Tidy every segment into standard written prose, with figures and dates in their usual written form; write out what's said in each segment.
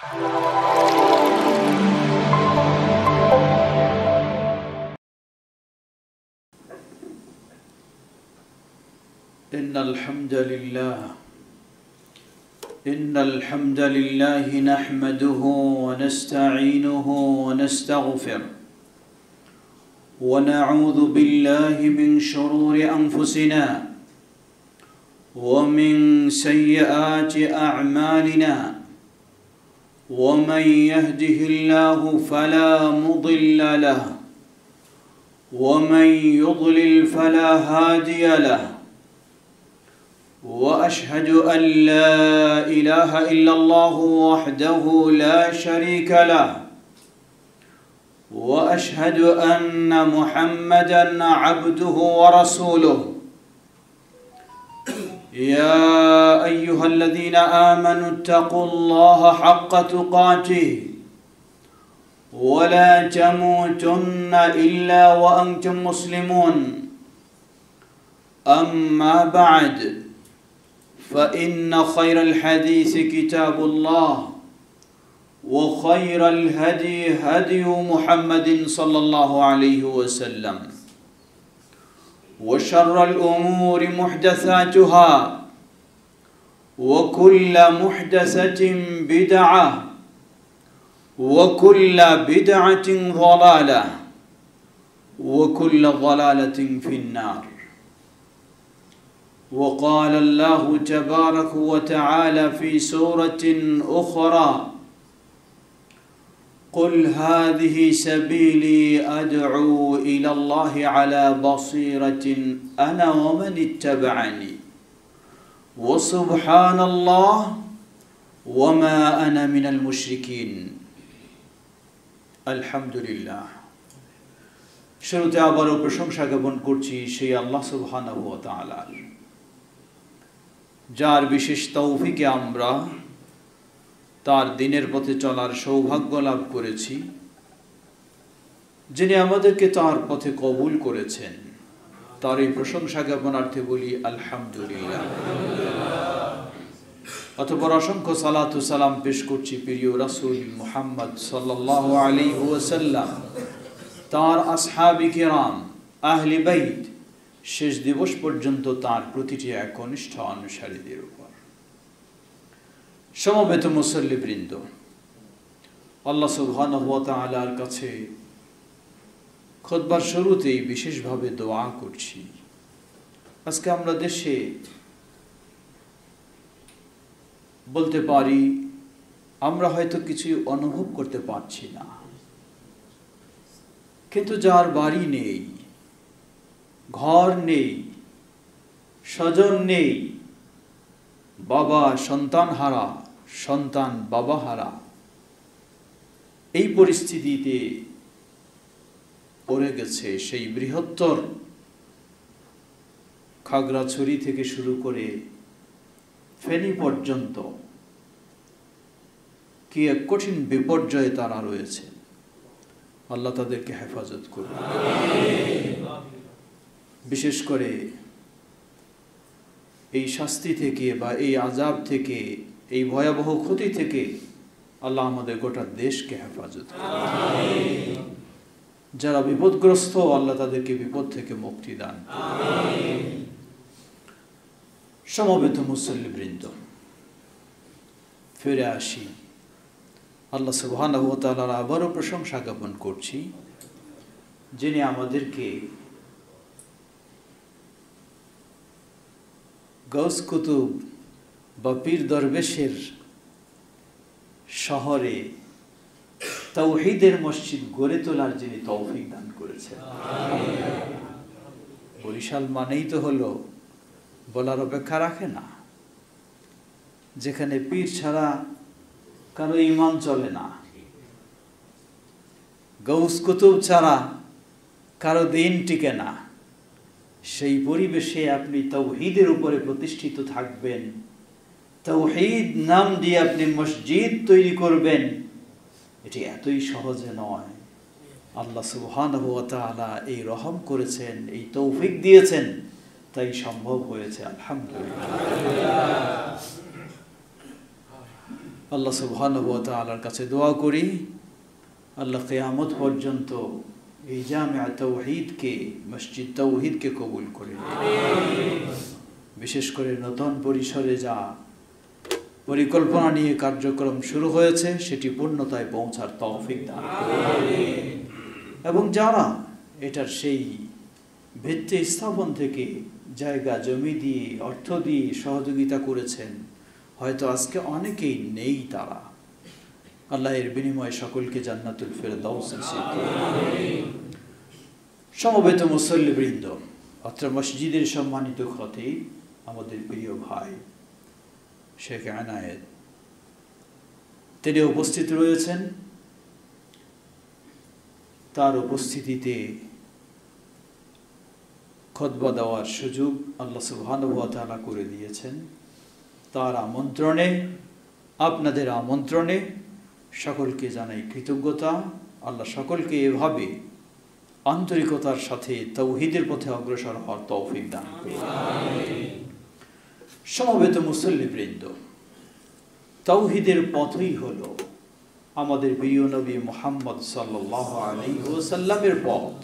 إن الحمد لله نحمده ونستعينه ونستغفره ونعوذ بالله من شرور أنفسنا ومن سيئات أعمالنا ومن يهده الله فلا مضل له ومن يضلل فلا هادي له وأشهد أن لا إله إلا الله وحده لا شريك له وأشهد أن محمدًا عبده ورسوله يا أيها الذين آمنوا اتقوا الله حق تقاته ولا تموتن إلا وأنتم مسلمون أما بعد فإن خير الحديث كتاب الله وخير الهدي هدي محمد صلى الله عليه وسلم وشر الأمور محدثاتها وكل محدثة بدعة وكل بدعة ضلالة وكل ضلالة في النار وقال الله تبارك وتعالى في سورة أخرى قل هذه سبيلي أدعو إلى الله على بصيرة أنا ومن اتبعني وسبحان الله وما أنا من المشركين الحمد لله শুরুতে আবারও প্রশংসা জ্ঞাপন করছি সেই আল্লাহ সুবহানাহু ওয়া তাআলার, যার বিশেষ তৌফিকে আমরা তার দিনের পথে চলার সৌভাগ্য লাভ করেছি, যিনি আমাদেরকে তার পথে কবুল করেছেন। তার এই প্রশংসা জ্ঞাপনার্থে বলি আলহামদুলিল্লাহ। অতঃপর অসংখ্য সালাত ও সালাম পেশ করছি প্রিয় রাসূল মুহাম্মদ সাল্লাল্লাহু আলাইহি ওয়াসাল্লাম, তার আসহাবি কিরাম, আহলে বাইত, শেষ দিবস পর্যন্ত তার প্রতিটি একনিষ্ঠ অনুসারীদের উপর। সমবেত মুসল্লিবৃন্দ, আল্লাহ সুবহানাহু ওয়া তাআলার কাছে খুতবার শুরুতেই বিশেষভাবে দোয়া করছি। আজকে আমরা দেশে বলতে পারি আমরা হয়তো কিছু অনুভব করতে পারছি না, কিন্তু যার বাড়ি নেই, ঘর নেই, স্বজন নেই, বাবা সন্তান হারা, সন্তান বাবা হারা, এই পরিস্থিতিতে পড়ে গেছে সেই বৃহত্তর খাগড়াছড়ি থেকে শুরু করে ফেনী পর্যন্ত, কি এক কঠিন বিপর্যয়ে তারা রয়েছে। আল্লাহ তাদেরকে হেফাজত করুন। বিশেষ করে এই শাস্তি থেকে বা এই আযাব থেকে, এই ভয়াবহ ক্ষতি থেকে আল্লাহ আমাদের গোটা দেশকে হেফাজত করুন। যারা বিপদগ্রস্ত, আল্লাহ তাদেরকে বিপদ থেকে মুক্তি দান করুন। সমবেত মুসল্লিবৃন্দ, ফিরে আসি আল্লাহ সুবহানাহু ওয়া তাআলার আবারও প্রশংসা জ্ঞাপন করছি, যিনি আমাদেরকে গাউস কুতুব বা পীর দরবেশের শহরে তাওহীদের মসজিদ গড়ে তোলার যিনি তৌফিক দান করেছেন। বরিশাল মানেই তো হলো বলার অপেক্ষা রাখে না, যেখানে পীর ছাড়া কারো ঈমান চলে না, গাউস কুতুব ছাড়া কারো দিন টিকে না। সেই পরিবেশে আপনি তাওহীদের উপরে প্রতিষ্ঠিত থাকবেন, তাওহীদ নাম দিয়ে আপনি মসজিদ তৈরি করবেন, এটি এতই সহজে নয়। আল্লাহ সুবহানাহু ওয়া তাআলা এই রহম করেছেন, এই তৌফিক দিয়েছেন, তাই সম্ভব হয়েছে। আলহামদুলিল্লাহ। আল্লাহ সুবহানাহু ওয়া তাআলার কাছে দোয়া করি আল্লাহ কিয়ামত পর্যন্ত এই জামিয়া তাওহীদকে মসজিদ তাওহীদকে কবুল করে বিশেষ করে নতুন পরিসরে যা পরিকল্পনা নিয়ে কার্যক্রম শুরু হয়েছে সেটি পূর্ণতায় পৌঁছার তৌফিক দান করুন এবং যারা এটার সেই ভিত্তি স্থাপন থেকে জায়গা জমি দিয়ে অর্থ দিয়ে সহযোগিতা করেছেন হয়তো আজকে অনেকেই নেই তারা আল্লাহ এর বিনিময়ে সকলকে জান্নাতুল ফেরদাউস নসিব করুন সমবেত মুসল্লিবৃন্দ অত্র মসজিদের সম্মানিত খতিব আমাদের প্রিয় ভাই শেখ আনায়েত তিনি উপস্থিত রয়েছেন তার উপস্থিতিতে খুতবা দেওয়ার সুযোগ আল্লাহ সুবহানাহু ওয়া তাআলা করে দিয়েছেন তার আমন্ত্রণে আপনাদের আমন্ত্রণে সকলকে জানাই কৃতজ্ঞতা আল্লাহ সকলকে এভাবে আন্তরিকতার সাথে তাওহীদের পথে অগ্রসর হওয়ার তৌফিক দান করুন সমবেত মুসল্লিবৃন্দ তাওহীদের পথই হলো আমাদের প্রিয় নবী মুহাম্মদ সাল্লাল্লাহু আলাইহি ওয়াসাল্লামের পথ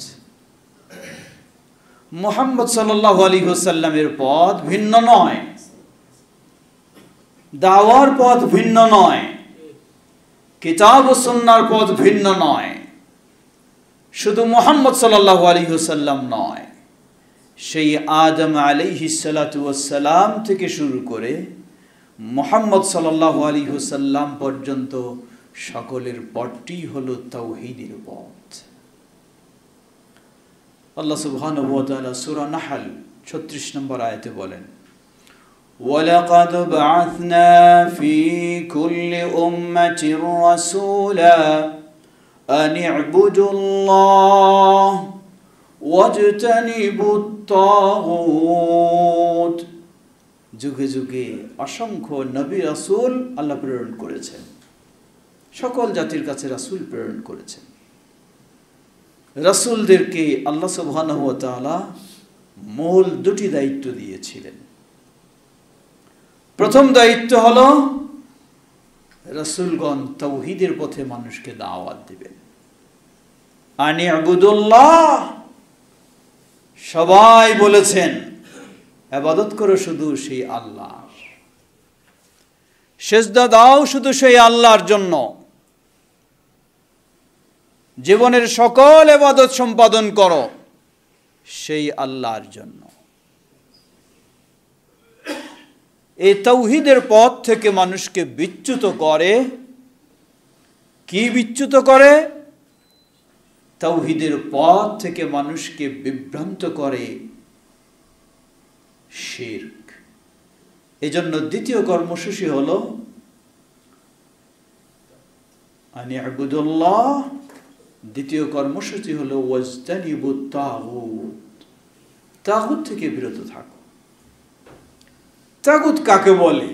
মুহাম্মদ সাল্লাল্লাহু আলাইহি ওয়াসাল্লামের পথ ভিন্ন নয় দাওয়ার পথ ভিন্ন নয় কিতাব ও সুন্নাহর পথ ভিন্ন নয় শুধু মুহাম্মদ সাল্লাল্লাহু আলাইহি ওয়াসাল্লাম নয় সেই আদম আলাইহিস সালাতু ওয়াস সালাম থেকে শুরু করে মুহাম্মদ সাল্লাল্লাহু আলাইহি ওয়াসাল্লাম পর্যন্ত সকলের পথটি হলো তাওহীদের পথ আল্লাহ সুবহানাহু ওয়া তাআলা সূরা নাহল 36 নম্বর আয়াতে বলেন ওয়ালাকাদ বা'আথনা ফি কুল্লি উম্মাতির রাসূলা আন ই'বুদুল্লাহ ওয়াজতানিবুত তাগুত যুগে যুগে অসংখ্য নবী রাসূল আল্লাহ প্রেরণ করেছেন সকল জাতির কাছে রাসূল প্রেরণ করেছেন রাসূলদেরকে আল্লাহ সুবহানাহু ওয়া তাআলা মূল দুটি দায়িত্ব দিয়েছিলেন প্রথম দায়িত্ব হলো রাসূলগণ তাওহীদের পথে মানুষকে দাওয়াত দিবেন আনি ইবুদুল্লাহ সবাই বলেছেন ইবাদত করো শুধু সেই আল্লাহর সিজদা দাও শুধু সেই আল্লাহর জন্য জীবনের সকল ইবাদত সম্পাদন করো সেই আল্লাহর জন্য এই তাওহীদের পথ থেকে মানুষকে বিচ্যুত করে কি বিচ্যুত করে তাওহীদের পথ থেকে মানুষকে বিভ্রান্ত করে শিরক এজন্য দ্বিতীয় কর্মসূচি হলো আনি ইবুদুল্লাহ দ্বিতীয় কর্মসূচি হলো ওয়াজতানিবুত তাগুত তাগুত থেকে বিরত থাকো তাগুত কাকে বলে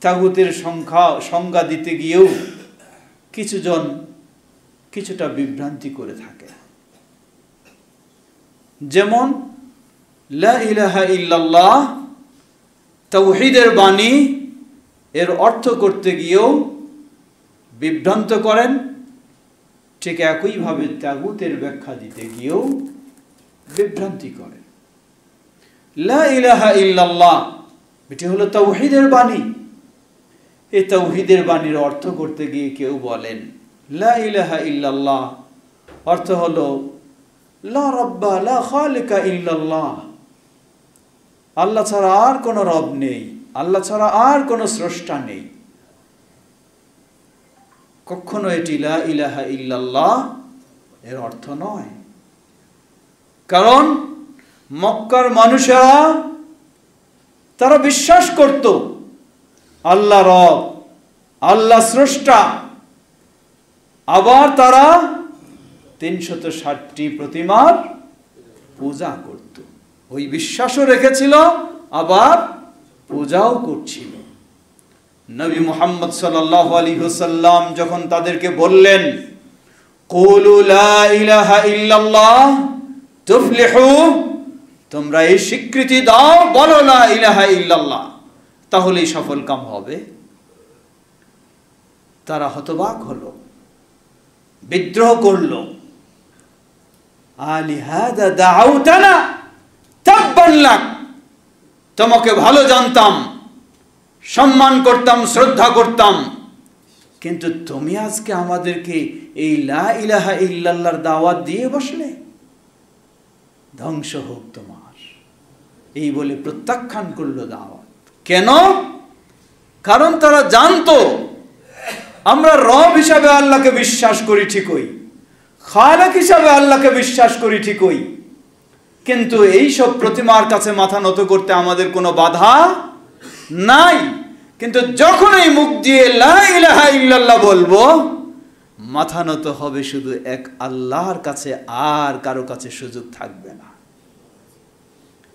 তাগুতের সংজ্ঞা দিতে গিয়েও কিছুজন কিছুটা বিভ্রান্তি করে থাকে যেমন লা ইলাহা ইল্লাল্লাহ তাওহীদের বাণী এর অর্থ করতে গিয়েও বিভ্রান্ত করেন ঠিক একইভাবে তাগুতের ব্যাখ্যা দিতে গিয়েও বিভ্রান্তি করেন লা ইলাহা ইল্লাল্লাহ এটি হলো তাওহীদের বাণী এই তাওহীদের বাণীর অর্থ করতে গিয়ে কেউ বলেন লা ইলাহা ইল্লাল্লাহ অর্থ হলো লা রাব্বা লা খালিকা ইল্লাল্লাহ আল্লাহ ছাড়া আর কোনো রব নেই আল্লাহ ছাড়া আর কোনো স্রষ্টা নেই কখনো এটি লা ইলাহা ইল্লাল্লাহ এর অর্থ নয় কারণ মক্কার মানুষেরা তারা বিশ্বাস করত আল্লাহ রব আল্লাহ স্রষ্টা আবার তারা 360টি প্রতিমার পূজা করত ওই বিশ্বাসও রেখেছিল আবার পূজাও করছিল নবী মুহাম্মদ সাল্লাল্লাহু আলাইহি ওয়াসাল্লাম যখন তাদেরকে বললেন কুলু লা ইলাহা ইল্লাল্লাহ তুফলিহু তোমরা এই স্বীকৃতি দাও বলো লা ইলাহা ইল্লাল্লাহ তাহলেই সফল কাম হবে তারা হতবাক হলো, বিদ্রোহ করলো। আলিহাদা দাউতানা তাব্বান লাক, তোমাকে ভালো জানতাম, সম্মান করতাম, শ্রদ্ধা করতাম, কিন্তু তুমি আজকে আমাদেরকে এই লা ইলাহা ইল্লাল্লাহর দাওয়াত দিয়ে বসলে, ধ্বংস হোক তোমার, এই বলে প্রত্যাখ্যান করলো দাওয়াত। কেন? কারণ তারা জানতো আমরা রব হিসাবে আল্লাহকে বিশ্বাস করি ঠিকই, খালেক হিসাবে আল্লাহকে বিশ্বাস করি ঠিকই, কিন্তু এই সব প্রতিমার কাছে মাথা নত করতে আমাদের কোনো বাধা নাই। কিন্তু যখন এই মুখ দিয়ে লা ইলাহা ইল্লাল্লাহ বলবো, মাথা নত হবে শুধু এক আল্লাহর কাছে, আর কারো কাছে সুযোগ থাকবে না।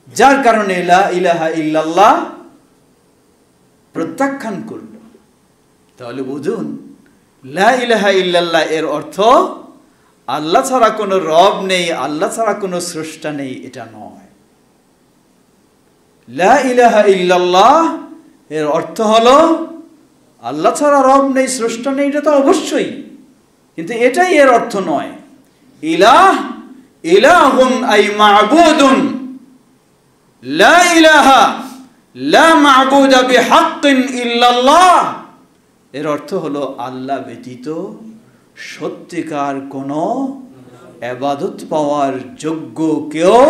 যার কারণে লা ইলাহা ইল্লাল্লাহ প্রত্যাখ্যান করল। তাহলে বুঝুন, লা ইলাহা ইল্লাল্লাহ এর অর্থ আল্লাহ ছাড়া কোনো রব নেই, আল্লাহ ছাড়া কোনো স্রষ্টা নেই, এটা নয়। লা ইলাহা ইল্লাল্লাহ এর অর্থ হলো আল্লাহ ছাড়া রব নেই, স্রষ্টা নেই, এটা তো অবশ্যই, কিন্তু এটাই এর অর্থ নয়। ইলাহ, ইলাহুন আই মা'বুদুন, লা ইলাহা লা মা'বুদা বিহাক্কিন ইল্লাল্লাহ, এর অর্থ হলো আল্লাহ ব্যতীত সত্যিকার কোনো ইবাদত পাওয়ার যোগ্য কেউ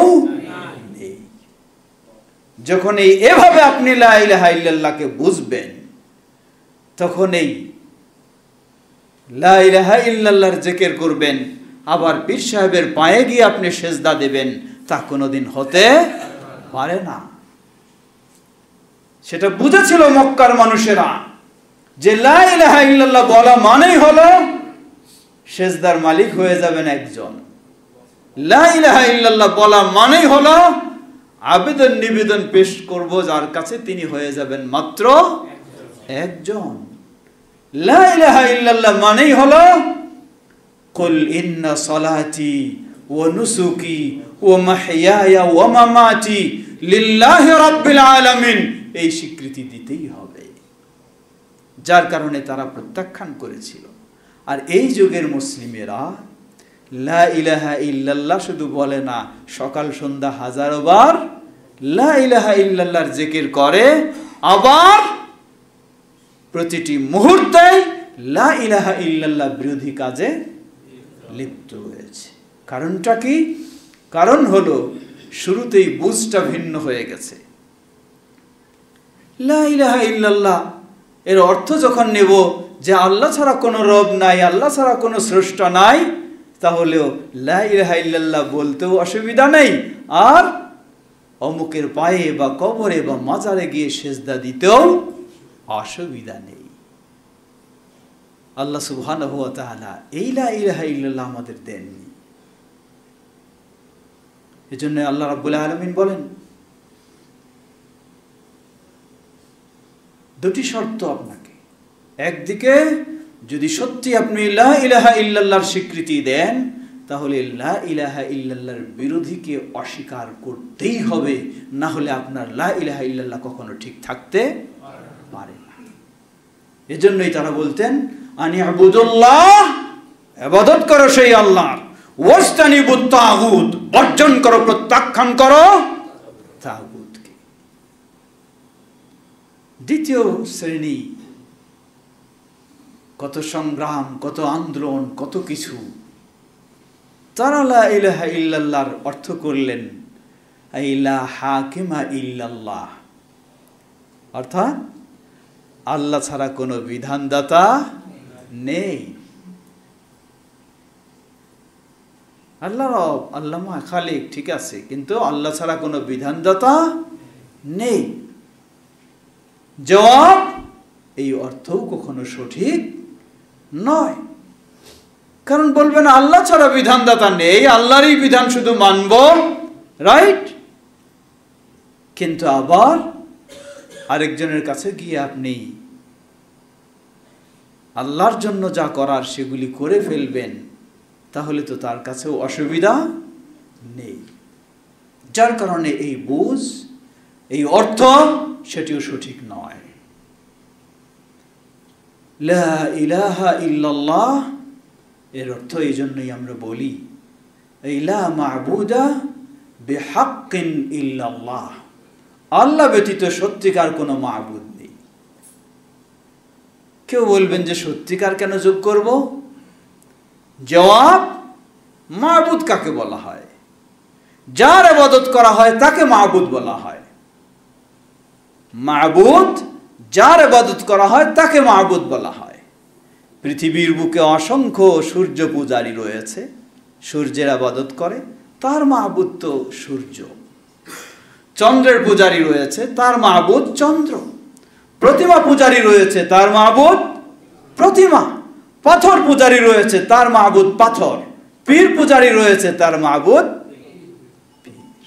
নেই। যখন এভাবে আপনি লা ইলাহা ইল্লাল্লাহকে বুঝবেন, তখন এই লা ইলাহা ইল্লাল্লাহর জিকির করবেন, আবার পীর সাহেবের পায়ে গিয়ে আপনি সেজদা দেবেন, তা কোনোদিন হতে পারে না। সেটা বুঝেছিল মক্কার মানুষেরা যে লা ইলাহা ইল্লাল্লাহ বলা মানেই হলো সেজদার মালিক হয়ে যাবেন একজন। লা ইলাহা ইল্লাল্লাহ বলা মানেই হলো আবেদন নিবেদন পেশ করব যার কাছে, তিনি হয়ে যাবেন মাত্র একজন। লা ইলাহা ইল্লাল্লাহ মানেই হলো কুল ইন্না সলাতি ওয়া নুসুকি ওয়া মাহইয়ায়া ওয়া মামাতি লিল্লাহি রাব্বিল আলামিন, এই স্বীকৃতি দিতেই হবে। যার কারণে তারা প্রত্যাখ্যান করেছিল। আর এই যুগের মুসলিমেরা লা ইলাহা ইল্লাল্লাহ শুধু বলে না, সকাল সন্ধ্যা হাজারো বার লা ইলাহা ইল্লাল্লাহর জিকির করে, আবার প্রতিটি মুহূর্তে লা ইলাহা ইল্লাল্লাহ বিরোধী কাজে লিপ্ত হয়েছে। কারণটা কি? কারণ হলো শুরুতেই বুঝটা ভিন্ন হয়ে গেছে। লা ইলাহা ইল্লাল্লাহ এর অর্থ যখন নেব যে আল্লাহ ছাড়া কোনো রব নাই, আল্লাহ ছাড়া কোনো স্রষ্টা নাই, তাহলেও লা ইলাহা ইল্লাল্লাহ বলতেও অসুবিধা নেই, আর অমুকের পায়ে বা কবরে বা মাজারে গিয়ে সেজদা দিতেও অসুবিধা নেই। আল্লাহ সুবহানাহু ওয়া তাআলা এই লা ইলাহা ইল্লাল্লাহ আমাদের দেননি। এজন্য আল্লাহ রাব্বুল আলামিন বলেন, দুটি শর্ত আপনাকে। একদিকে যদি সত্যি আপনি লা ইলাহা ইল্লাল্লাহর স্বীকৃতি দেন, তাহলে লা ইলাহা ইল্লাল্লাহর বিরোধীকে অস্বীকার করতেই হবে, না হলে আপনার লা ইলাহা ইল্লাল্লাহ কখনো ঠিক থাকতে পারে না। এজন্যই তারা বলতেন আনি আবুদুল্লাহ, ইবাদত করো সেই আল্লাহর, ওয়াস্তানিবুত তাগুত, বর্জন করো, প্রত্যাখ্যান করো তাগুতকে। দ্বিতীয় শ্রেণী, কত সংগ্রাম, কত আন্দোলন, কত কিছু, তারা লা ইলাহা ইল্লাল্লাহর অর্থ করলেন লা হাকিমা ইল্লাল্লাহ, অর্থাৎ আল্লাহ ছাড়া কোনো বিধানদাতা নেই। আল্লাহ রব, আল্লাহ খালিক, ঠিক আছে, কিন্তু আল্লাহ ছাড়া কোনো বিধানদাতা নেই। জবাব, এই অর্থও কখনো সঠিক নয়। কারণ বলবেন আল্লাহ ছাড়া বিধানদাতা নেই, আল্লাহরই বিধান শুধু মানব, রাইট? কিন্তু আবার আরেকজনের কাছে গিয়ে আপনি আল্লাহর জন্য যা করার সেগুলি করে ফেলবেন, তাহলে তো তার কাছেও অসুবিধা নেই। যার কারণে এই বুঝ, এই অর্থ, সেটিও সঠিক নয়। লা ইলাহা ইল্লাল্লাহ এর অর্থ এই জন্যই আমরা বলি লা মা'বুদা বিহাক্কিন ইল্লাল্লাহ, আল্লাহ ব্যতীত সত্যিকার কোনো মা'বুদ নেই। কেউ বলবেন যে সত্যিকার কেন যোগ করব? জবাব, মা'বুদ কাকে বলা হয়? যার ইবাদত করা হয় তাকে মা'বুদ বলা হয়। মা'বুদ যার ইবাদত করা হয় তাকে মা'বুদ বলা হয়। পৃথিবীর বুকে অসংখ্য সূর্য পূজারী রয়েছে, সূর্যের ইবাদত করে, তার মা'বুদ তো সূর্য। চন্দ্রের পূজারী রয়েছে, তার মা'বুদ চন্দ্র। প্রতিমা পূজারী রয়েছে, তার মা'বুদ প্রতিমা। পাথর পূজারী রয়েছে, তার মা'বুদ পাথর। পীর পূজারী রয়েছে, তার মা'বুদ পীর।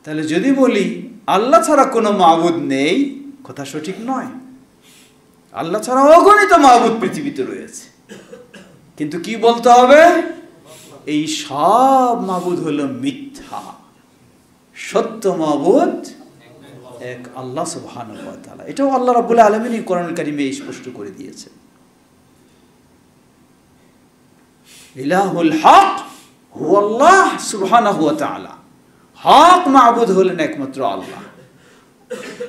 তাহলে যদি বলি আল্লাহ ছাড়া কোনো মা'বুদ নেই, কথা সঠিক নয়। আল্লাহ ছাড়া অগণিত মা'বুদ পৃথিবীতে রয়েছে, কিন্তু কি বলতে হবে? এই সব মা'বুদ হলো মিথ্যা, সত্য মা'বুদ এক আল্লাহ সুবহানাহু ওয়া তাআলা। এটাও আল্লাহ রাব্বুল আলামিন কোরআনুল কারীমে স্পষ্ট করে দিয়েছেন। ইলাহুল হক হুয়াল্লাহ সুবহানাহু ওয়া তাআলা, হক মা'বুদ হলেন একমাত্র আল্লাহ,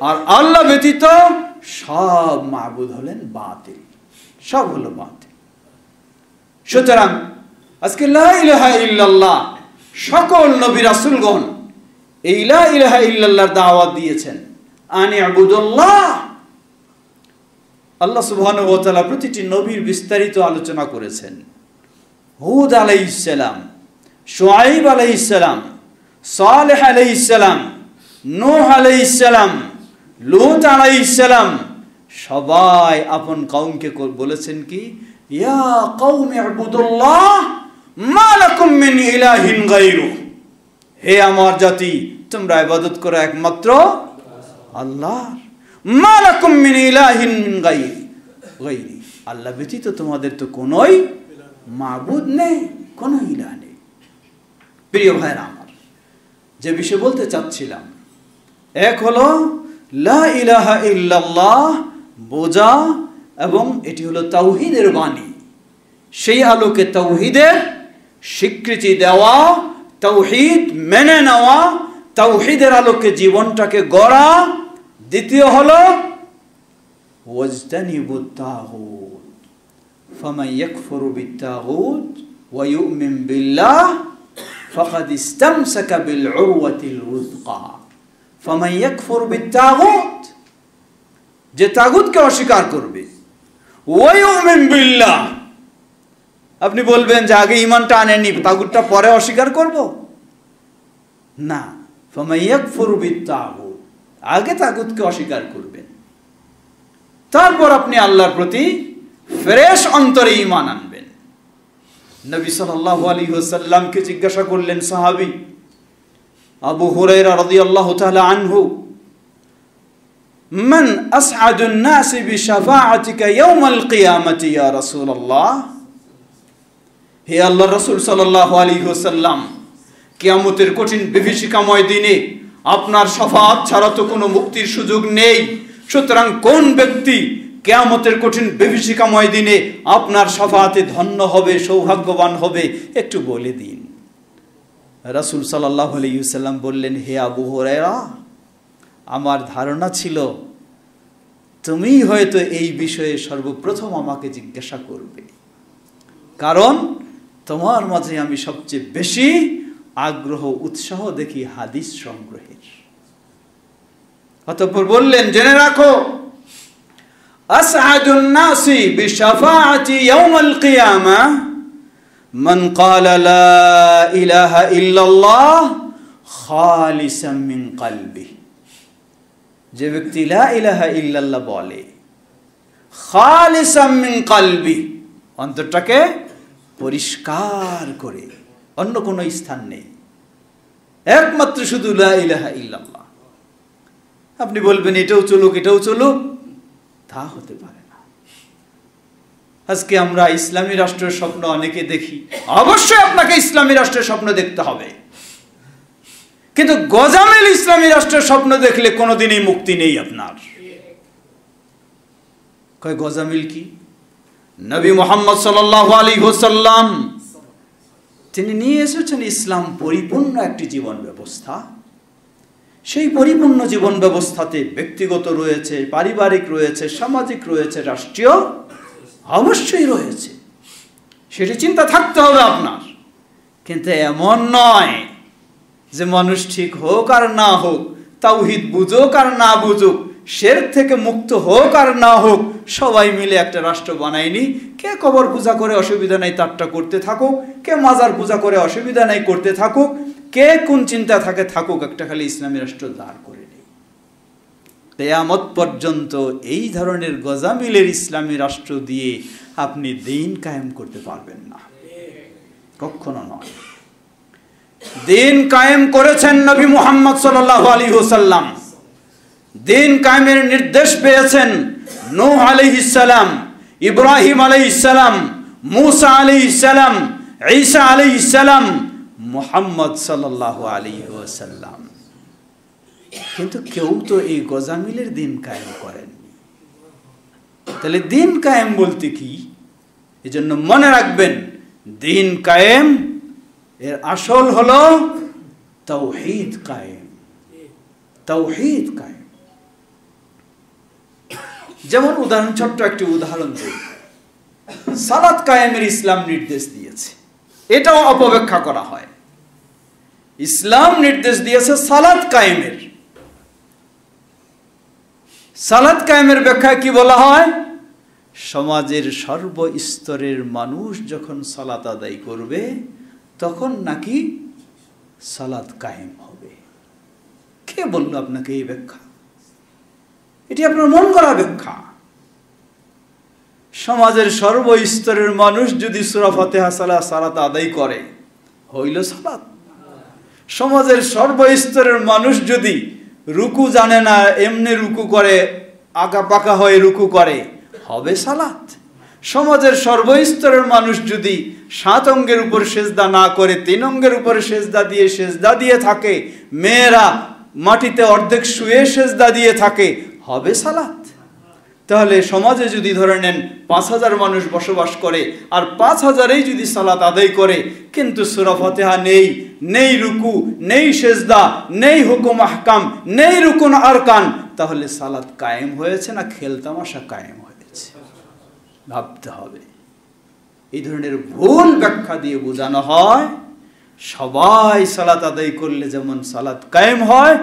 আর আল্লাহ ব্যতীত সব মা'বুদ হলেন বাতিল, সব হলো বাতিল। সুতরাং আজকে লা ইলাহা ইল্লাল্লাহ সকল নবী রাসূলগণ এই লা ইলাহা ইল্লাল্লাহর দাওয়াত দিয়েছেন, আনি ইবুদুল্লাহ। আল্লাহ সুবহানাহু ওয়া তাআলা প্রতিটি নবীর বিস্তারিত আলোচনা করেছেন। হুদ আলাইহিস সালাম, শুআইব আলাইহিস সালাম, সালেহ আলাইহিস সালাম, নূহ আলাইহিস সালাম, লূত আলাইহিস সালাম, সবাই আপন কওমকে বলেছেন কি, ইয়া কওমি ইবুদুল্লাহ মা লাকুম মিন ইলাহিন গায়রু। হে আমার জাতি, তোমরা ইবাদত করো একমাত্র আল্লাহর। মা লাকুম মিন ইলাহিন মিন গায়রি, আল্লাহ ব্যতীত তোমাদের তো কোনোই মা'বুদ নেই, কোনো ইলাহ নেই। প্রিয় ভাইরা আমার, যে বিষয় বলতে চাচ্ছিলাম, এক হলো লা ইলাহা ইল্লাল্লাহ বোঝা, এবং এটি হলো তাওহীদের বাণী। সেই আলোকে তাওহীদের স্বীকৃতি দেওয়া, তাওহীদ মেনে নেওয়া, তাওহীদের আলোকে জীবনটাকে গড়া। দ্বিতীয় হলো ওয়াজতানিবুত তাগুত ফামান ইয়াকফুরু বিত-তাগুত ওয়া ইউমিন বিল্লাহ ফাকাদ ইসতামসাকা বিল উরওয়াতিল উযকা। ফামান ইয়াকফুরু বিত-তাগুত, যে তাগুতকে অস্বীকার করবে, ওয়া ইউমিন বিল্লাহ। আপনি বলবেন যে আগে ঈমানটা আনেননি, তাগুতটা পরে অস্বীকার করব? না, ফামান ইয়াকফুরু বিত-তাগুত, আগে তাগুতকে অস্বীকার করবেন, তারপর আপনি আল্লাহর প্রতি ফ্রেশ অন্তরে ঈমান আনবেন। নবী সাল্লাল্লাহু আলাইহি ওয়াসাল্লামকে জিজ্ঞাসা করলেন সাহাবী আবু হুরায়রা রাদিয়াল্লাহু তাআলা আনহু, মান আসআদুন নাসি বিশাফাআতিকা ইয়াউমাল কিয়ামাতি ইয়া রাসূলুল্লাহ। হে আল্লাহর রাসূল সাল্লাল্লাহু আলাইহি ওয়াসাল্লাম, কিয়ামতের কঠিন বিভীষিকাময় দিনে আপনার শাফাআত ছাড়া তো কোনো মুক্তির সুযোগ নেই। সুতরাং কোন ব্যক্তি কিয়ামতের কঠিন বিভীষিকাময় দিনে আপনার শাফাআতে ধন্য হবে, সৌভাগ্যবান হবে, একটু বলে দিন। রাসূল সাল্লাল্লাহু আলাইহি ওয়াসাল্লাম বললেন, হে আবু হুরায়রা, আমার ধারণা ছিল তুমি হয়তো এই বিষয়ে সর্বপ্রথম আমাকে জিজ্ঞাসা করবে, কারণ তোমার মাঝে আমি সবচেয়ে বেশি আগ্রহ উৎসাহ দেখি হাদিস সংগ্রহের। অতঃপর বললেন, জেনে রাখো, আসআদুন নাসি বিশাফাআতি ইয়াউমাল কিয়ামাহ মান ক্বালা লা ইলাহা ইল্লাল্লাহ খালিসাম মিন কলবিহি। যে ব্যক্তি লা ইলাহা ইল্লাল্লাহ বলে খালিসাম মিন কলবিহি, অন্তরটাকে পরিষ্কার করে, অন্য কোনো স্থান নেই, একমাত্র শুধু লা ইলাহা ইল্লাল্লাহ। আপনি বলবেন এটাও চলুক, এটাও চলুক, তা হতে পারে না। আজকে আমরা ইসলামী রাষ্ট্রের স্বপ্ন অনেকে দেখি, অবশ্যই আপনাকে ইসলামী রাষ্ট্রের স্বপ্ন দেখতে হবে, কিন্তু গজামিল ইসলামী রাষ্ট্রের স্বপ্ন দেখলে কোনোদিনই মুক্তি নেই আপনার। কয় গজামিল কি? নবী মুহাম্মদ সাল্লাল্লাহু আলাইহি ওয়াসাল্লাম তিনি নিয়ে এসেছেন ইসলাম পরিপূর্ণ একটি জীবন ব্যবস্থা। সেই পরিপূর্ণ জীবন ব্যবস্থাতে ব্যক্তিগত রয়েছে, পারিবারিক রয়েছে, সামাজিক রয়েছে, রাষ্ট্রীয় অবশ্যই রয়েছে। সেটি চিন্তা থাকতে হবে আপনার। কিন্তু এমন নয় যে মানুষ ঠিক হোক আর না হোক, তাওহীদ বুঝুক আর না বুঝুক, শিরক থেকে মুক্ত হোক আর না হোক, সবাই মিলে একটা রাষ্ট্র বানায়নি। কে কবর পূজা করে অসুবিধা নাই তারটা করতে থাকুক, কে মাজার পূজা করে অসুবিধা নাই করতে থাকুক, কে কোন চিন্তা থাকে থাকুক, একটা খালি ইসলামী রাষ্ট্র দাঁড় করে নেই। কিয়ামত পর্যন্ত এই ধরনের গজামিলের ইসলামী রাষ্ট্র দিয়ে আপনি দিন কায়েম করতে পারবেন না, কখনো নয়। দিন কায়েম করেছেন নবী মুহাম্মদ সাল্লাল্লাহু আলাইহি ওয়াসাল্লাম। দিন কায়েমের নির্দেশ পেয়েছেন নূহ আলাইহিস সালাম, ইব্রাহিম আলাইহিস সালাম, মূসা আলাইহিস সালাম, ঈসা আলাইহিস সালাম, মুহাম্মদ সাল্লাল্লাহু আলাইহি ওয়াসাল্লাম। কিন্তু কেউ তো এই গজামিলের দিন কায়েম করেননি। তাহলে দিন কায়েম বলতে কি? এজন্য মনে রাখবেন, দিন কায়েম এর আসল হলো তাওহীদ কায়েম। তাওহীদ কায়েম। যেমন উদাহরণ, ছোট্ট একটি উদাহরণ দিই। সালাত কায়েমের ইসলাম নির্দেশ দিয়েছে, এটাও অপব্যাখ্যা করা হয়। ইসলাম নির্দেশ দিয়েছে সালাত কায়েমের। সালাত কায়েমের ব্যাখ্যায় কি বলা হয়? সমাজের সর্বস্তরের মানুষ যখন সালাত আদায় করবে তখন নাকি সালাত কায়েম হবে। কে বলল আপনাকে এই ব্যাখ্যা? এটি আপনার মন গড়া ব্যাখ্যা। সমাজের সর্বস্তরের মানুষ যদি সূরা ফাতিহা সালাত আদায় করে, হইল সালাত। সমাজের সর্বস্তরের মানুষ যদি রুকু জানে না, এমনি রুকু করে, আঁকা পাকা হয়ে রুকু করে, হবে সালাত। সমাজের সর্বস্তরের মানুষ যদি 7 অঙ্গের উপর সেজদা না করে 3 অঙ্গের উপরে সেজদা দিয়ে থাকে, মেয়েরা মাটিতে অর্ধেক শুয়ে সেজদা দিয়ে থাকে, হবে সালাত। তাহলে সমাজে যদি ধরে নেন 5000 মানুষ বসবাস করে, আর 5000এই যদি সালাত আদায় করে, কিন্তু সূরা ফাতিহা নেই, নেই রুকু, নেই সেজদা, নেই হুকুম আহকাম, নেই রুকুন আরকান, তাহলে সালাত কায়েম হয়েছে না খেলতামাশা কায়েম হয়েছে? ভাবতে হবে। এই ধরনের ভুল ব্যাখ্যা দিয়ে বোঝানো হয় সবাই সালাত আদায় করলে যেমন সালাত কায়েম হয়,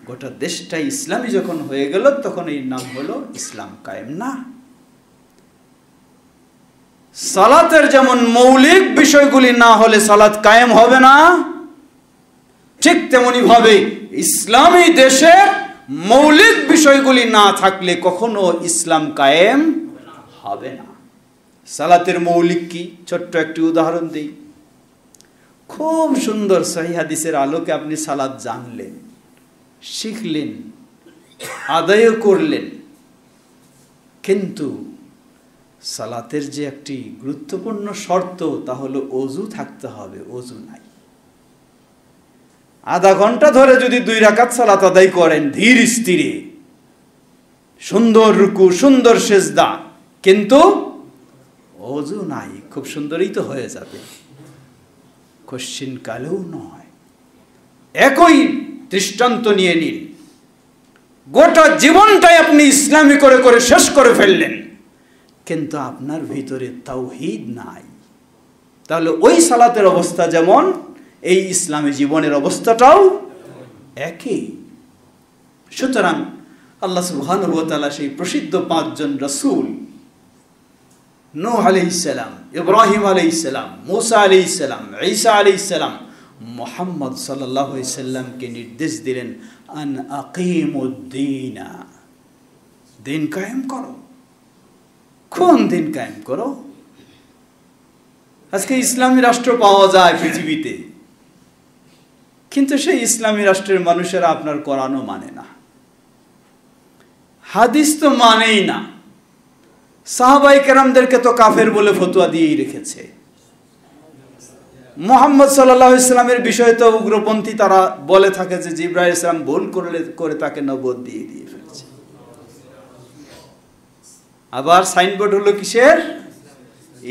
গোটা দেশটাই ইসলামী যখন হয়ে গেল তখন এই নাম হলো ইসলাম কায়েম। না, সালাতের যেমন মৌলিক বিষয়গুলি না হলে সালাত কায়েম হবে না, ঠিক তেমনি ভাবে ইসলামী দেশের মৌলিক বিষয়গুলি না থাকলে কখনো ইসলাম কায়েম হবে না। সালাতের মৌলিক কি? ছোট্ট একটি উদাহরণ দিই। খুব সুন্দর সহিহ হাদিসের আলোকে আপনি সালাত জানলেন, শিখলেন, আদায় করলেন, কিন্তু সালাতের যে একটি গুরুত্বপূর্ণ শর্ত তা হলো ওযু থাকতে হবে। ওযু নাই। আধা ঘন্টা ধরে যদি 2 রাকাত সালাত আদায় করেন ধীর স্থিরে, সুন্দর রুকু, সুন্দর সেজদা, কিন্তু ওযু নাই, খুব সুন্দরই তো হয়ে যাবে, কোশ্চিন কালেও নয়। একই দৃষ্টান্ত নিয়ে নিন, গোটা জীবনটাই আপনি ইসলামী করে করে শেষ করে ফেললেন, কিন্তু আপনার ভিতরে তাওহীদ নাই, তাহলে ওই সালাতের অবস্থা যেমন এই ইসলামী জীবনের অবস্থাটাও একই। সুতরাং আল্লাহ সুবহানাহু ওয়া তাআলা সেই প্রসিদ্ধ 5 জন রাসূল, নূহ আলাইহিস সালাম, ইব্রাহিম আলাইহিস সালাম, মূসা আলাইহিস সালাম, ঈসা আলাইহিস সালাম, মুহাম্মদ সাল্লাল্লাহু আলাইহি সাল্লামকে নির্দেশ দিলেন, আন আকিমুদ্দিন, দিন কায়েম করো। কোন দিন কায়েম করো? আজকে ইসলামী রাষ্ট্র পাওয়া যায় পৃথিবীতে, কিন্তু সেই ইসলামী রাষ্ট্রের মানুষেরা আপনার কোরআনও মানে না, হাদিস তো মানেই না, সাহাবায়ে কেরামদেরকে তো কাফের বলে ফতোয়া দিয়েই রেখেছে। মুহাম্মদ সাল্লাল্লাহু আলাইহি সাল্লামের বিষয়ে তো উগ্রপন্থী তারা বলে থাকে যে জিবরাইল আলাইহিস সালাম ভুল করে তাকে নবুয়ত দিয়ে ফেলেছে। আবার সাইনবোর্ড হলো কিসের?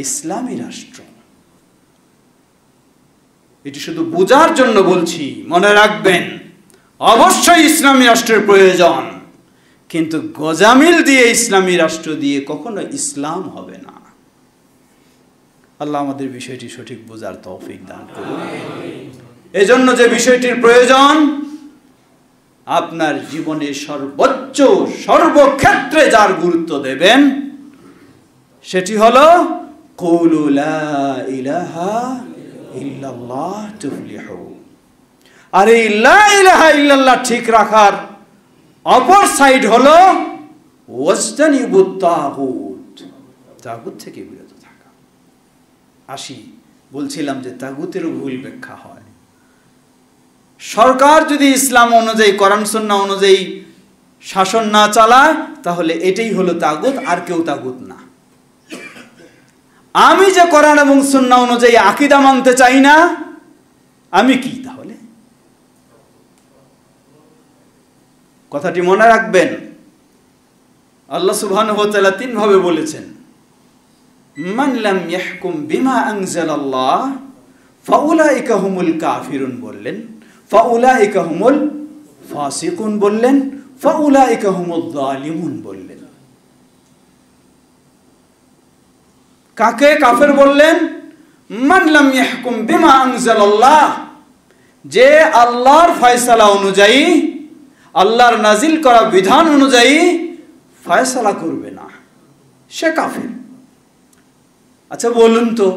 ইসলামী রাষ্ট্র। এটি শুধু বোঝার জন্য বলছি, মনে রাখবেন অবশ্যই ইসলামী রাষ্ট্রের প্রয়োজন, কিন্তু গজামিল দিয়ে ইসলামী রাষ্ট্র দিয়ে কখনো ইসলাম হবে না। আল্লাহ আমাদের বিষয়টি সঠিক বোঝার তৌফিক দান করুন। এজন্য যে বিষয়টির প্রয়োজন, আপনার জীবনে সর্বোচ্চ সর্বক্ষেত্রে যার গুরুত্ব দেবেন সেটি হলো কুলু লা ইলাহা ইল্লাল্লাহ তুফলিহু। আর এই লা ইলাহা ইল্লাল্লাহ ঠিক রাখার অপর সাইড হলো ওয়াজতানিবুত তাগুত, তাগুত থেকে বিরত থাকা। বলছিলাম যে তাগুতেরও ভুল ব্যাখ্যা হয়। সরকার যদি ইসলাম অনুযায়ী, কোরআন সুন্নাহ অনুযায়ী শাসন না চালায়, তাহলে এটাই হলো তাগুত, আর কেউ তাগুত না। আমি যে কোরআন এবং সুন্নাহ অনুযায়ী আকীদা মানতে চাই না, আমি কি তাহলে? কথাটি মনে রাখবেন। আল্লাহ সুবহানাহু ওয়া তাআলা তিন ভাবে বলেছেন, মান লাম ইয়াহকুম বিমা আনজালাল্লাহ ফাউলাইকা হুমুল কাফিরুন বললেন, ফাউলাইকা হুমুল ফাসিকুন বললেন, ফাউলাইকা হুমুল যালিমুন বললেন। কাকে কাফের বললেন? মান লাম ইয়াহকুম বিমা আনজালাল্লাহ, যে আল্লাহর ফয়সালা অনুযায়ী, আল্লাহর নাজিল করা বিধান অনুযায়ী ফয়সালা করবে না, সে কাফের। আচ্ছা বলুন তো,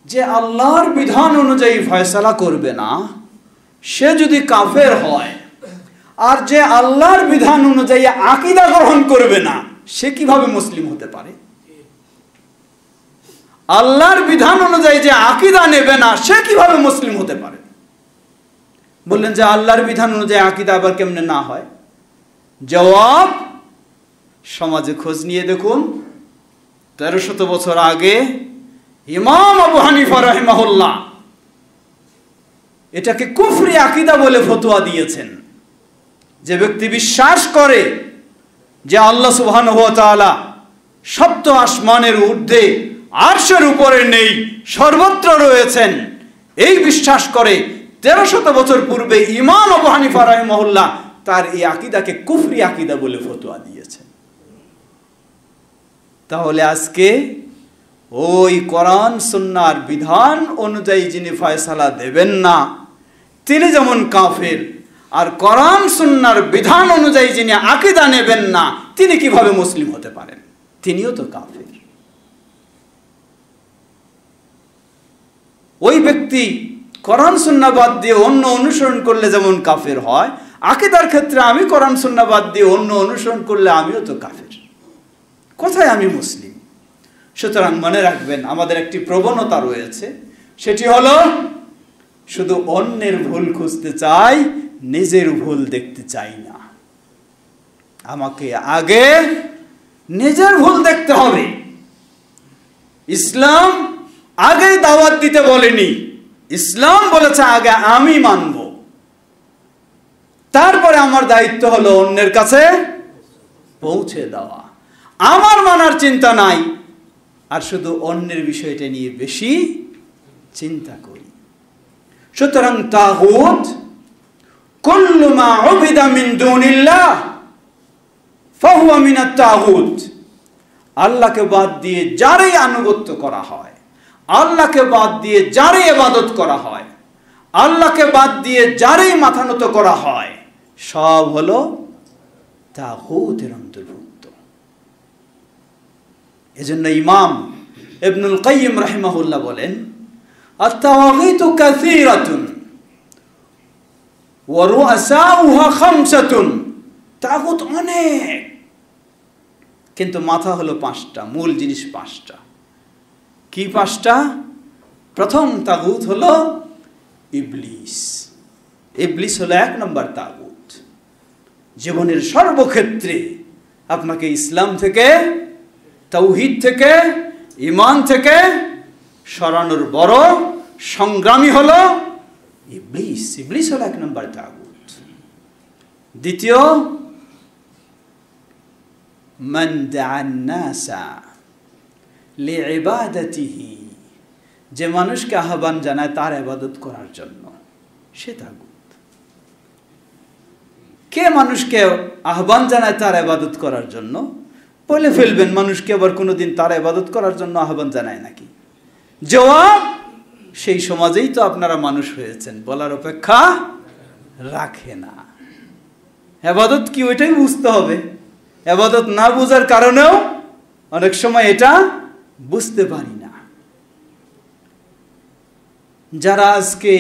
যে আল্লাহর বিধান অনুযায়ী ফয়সালা করবে না সে যদি কাফের হয়, আর যে আল্লাহর বিধান অনুযায়ী আকীদা গ্রহণ করবে না সে কিভাবে মুসলিম হতে পারে? আল্লাহর বিধান অনুযায়ী যে আকীদা নেবে না সে কিভাবে মুসলিম হতে পারে? বললেন যে আল্লাহর বিধান অনুযায়ী আকীদা আবার কেমনে না হয়? জবাব, সমাজে খোঁজ নিয়ে দেখুন, 1300 বছর আগে ইমাম আবু হানিফা রাহিমাহুল্লাহ এটাকে কুফরি আকীদা বলে ফতোয়া দিয়েছেন। যে ব্যক্তি বিশ্বাস করে যে আল্লাহ সুবহানাহু ওয়া তাআলা সপ্ত আসমানের ঊর্ধ্বে, আরশের উপরে নেই, সর্বত্র রয়েছেন, এই বিশ্বাস করে 1300 বছর পূর্বে ইমাম আবু হানিফা রাহিমাহুল্লাহ তার এই আকীদাকে কুফরি আকীদা বলে ফতোয়া দিয়েছেন। তাহলে আজকে ওই কোরআন সুন্নাহর বিধান অনুযায়ী যিনি ফয়সালা দেবেন না তিনি যেমন কাফের, আর কোরআন সুন্নাহর বিধান অনুযায়ী যিনি আকীদা নেবেন না তিনি কিভাবে মুসলিম হতে পারেন? তিনিও তো কাফের। ওই ব্যক্তি কোরআন সুন্নাহ বাদ দিয়ে অন্য অনুসরণ করলে যেমন কাফের হয়, আকীদার ক্ষেত্রে আমি কোরআন সুন্নাহ বাদ দিয়ে অন্য অনুসরণ করলে আমিও তো কাফের। কোথায় আমি মুসলিম? সুতরাং মনে রাখবেন, আমাদের একটি প্রবণতা রয়েছে, সেটি হলো শুধু অন্যের ভুল খুঁজতে চাই, নিজের ভুল দেখতে চাই না। আমাকে আগে নিজের ভুল দেখতে হবে। ইসলাম আগেই দাওয়াত দিতে বলেনি, ইসলাম বলেছে আগে আমি মানব, তারপরে আমার দায়িত্ব হলো অন্যের কাছে পৌঁছে দেওয়া। আমার মানার চিন্তা নাই, আর শুধু অন্যের বিষয়টা নিয়ে বেশি চিন্তা করি। সুতরাং তাগুত কুল্লু মা উবিদা মিন দুনিল্লাহ ফাহুয়া মিনাত তাগুত। আল্লাহকে বাদ দিয়ে যারই আনুগত্য করা হয়, আল্লাহকে বাদ দিয়ে যারই ইবাদত করা হয়, আল্লাহকে বাদ দিয়ে যারই মাথা নত করা হয়, সব হলো তাগুতের অন্তর্ভুক্ত। এজন্য ইমাম ইবনুল কাইয়িম রাহিমাহুল্লাহ বলেন, আত-তাওয়াগীতু কাসীরাতুন ওয়া রুআসাউহা খামসাতুন। তাগুত অনেক, কিন্তু মাথা হলো 5টা, মূল জিনিস 5টা। কি 5টা? প্রথম তাগুত হলো ইবলিস। ইবলিস হলো 1 নম্বর তাগুত। জীবনের সর্বক্ষেত্রে আপনাকে ইসলাম থেকে, তাওহীদ থেকে, ঈমান থেকে সরানোর বড় সংগ্রামী হলো ইবলিস। ইবলিস হলো 1 নম্বর তাগুত। দ্বিতীয় মান দাআন নাসা লিইবাদাতিহি, যে মানুষকে আহ্বান জানায় তার ইবাদত করার জন্য, সে তাগুত। কে মানুষকে আহ্বান জানায় তার ইবাদত করার জন্য? বলে ফেলবেন, মানুষকে আবার কোনোদিন তার ইবাদত করার জন্য আহ্বান জানায় নাকি? জবাব, সেই সমাজেই তো আপনারা মানুষ হয়েছেন, বলার অপেক্ষা রাখে না। ইবাদত কি ওইটাই বুঝতে হবে। ইবাদত না বোঝার কারণেও অনেক সময় এটা বুঝতে পারি না। যারা আজকে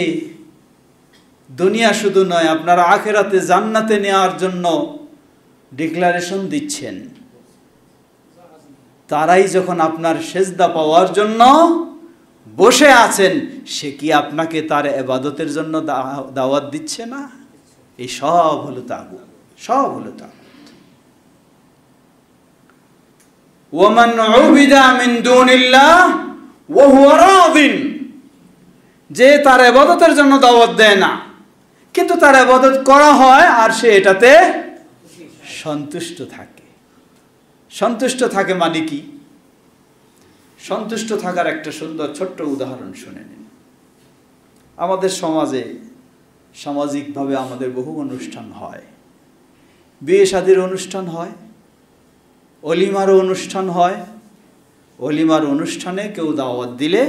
দুনিয়া শুধু নয়, আপনারা আখিরাতে জান্নাতে নেওয়ার জন্য ডিক্লারেশন দিচ্ছেন, তারাই যখন আপনার সেজদা পাওয়ার জন্য বসে আছেন, সে কি আপনাকে তার ইবাদতের জন্য দাওয়াত দিচ্ছে না? এই সব হলো তাগুত, সব হলো তাগুত। ওয়ামান উবিদা মিন দুনিল্লাহ ওয়া হুয়া রাদিন, যে তার ইবাদতের জন্য দাওয়াত দেয় না, কিন্তু তার ইবাদত করা হয় আর সে এটাতে সন্তুষ্ট থাকে। সন্তুষ্ট থাকে মানে কি? সন্তুষ্ট থাকার একটা সুন্দর ছোট্ট উদাহরণ শুনে নিন। আমাদের সমাজে সামাজিকভাবে আমাদের বহু অনুষ্ঠান হয়, বিয়ে শাদীর অনুষ্ঠান হয়, অলিমারও অনুষ্ঠান হয়। অলিমার অনুষ্ঠানে কেউ দাওয়াত দিলে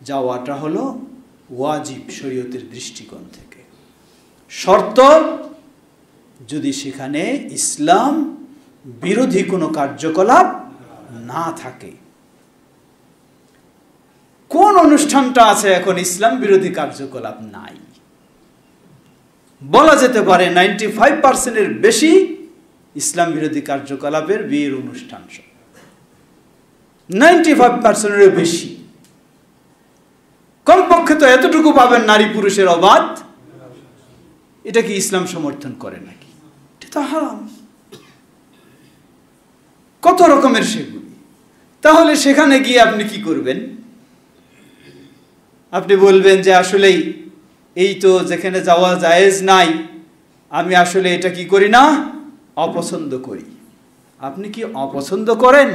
যাওয়াটা হলো ওয়াজিব শরীয়তের দৃষ্টিকোণ থেকে। শর্ত, যদি সেখানে ইসলাম বিরোধী কোনো কার্যকলাপ না থাকে। কোন অনুষ্ঠানটা আছে এখন ইসলাম বিরোধী কার্যকলাপ নাই? বলা যেতে পারে 95%-এর বেশি ইসলাম বিরোধী কার্যকলাপের বিয়ের অনুষ্ঠান, 95%-এর বেশি। কমপক্ষে তো এতটুকু পাবেন, নারী পুরুষের অবাধ। এটা কি ইসলাম সমর্থন করে নাকি? এটা তো হারাম। কত রকমের সেগুলি। তাহলে সেখানে গিয়ে আপনি কি করবেন? আপনি বলবেন যে আসলেই এই তো যেখানে যাওয়া জায়েজ নাই, আমি আসলে এটা কি করি না, অপছন্দ করি। আপনি কি অপছন্দ করেন,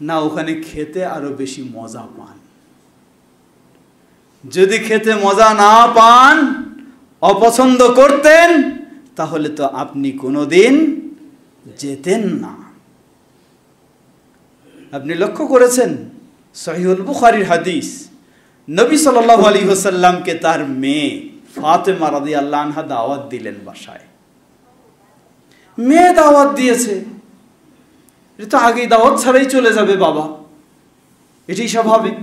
না ওখানে খেতে আরো বেশি মজা পান? যদি খেতে মজা না পান, অপছন্দ করতেন, তাহলে তো আপনি কোনোদিন যেতেন না। আপনি লক্ষ্য করেছেন সহিহুল বুখারীর হাদিস, নবী সাল্লাল্লাহু আলাইহি ওয়াসাল্লামকে তার মেয়ে ফাতেমা রাদিয়াল্লাহু আনহা দাওয়াত দিলেন বাসায়। মেয়ে দাওয়াত দিয়েছে, এটা তো আগেই দাওয়াত ছাড়াই চলে যাবে বাবা, এটাই স্বাভাবিক।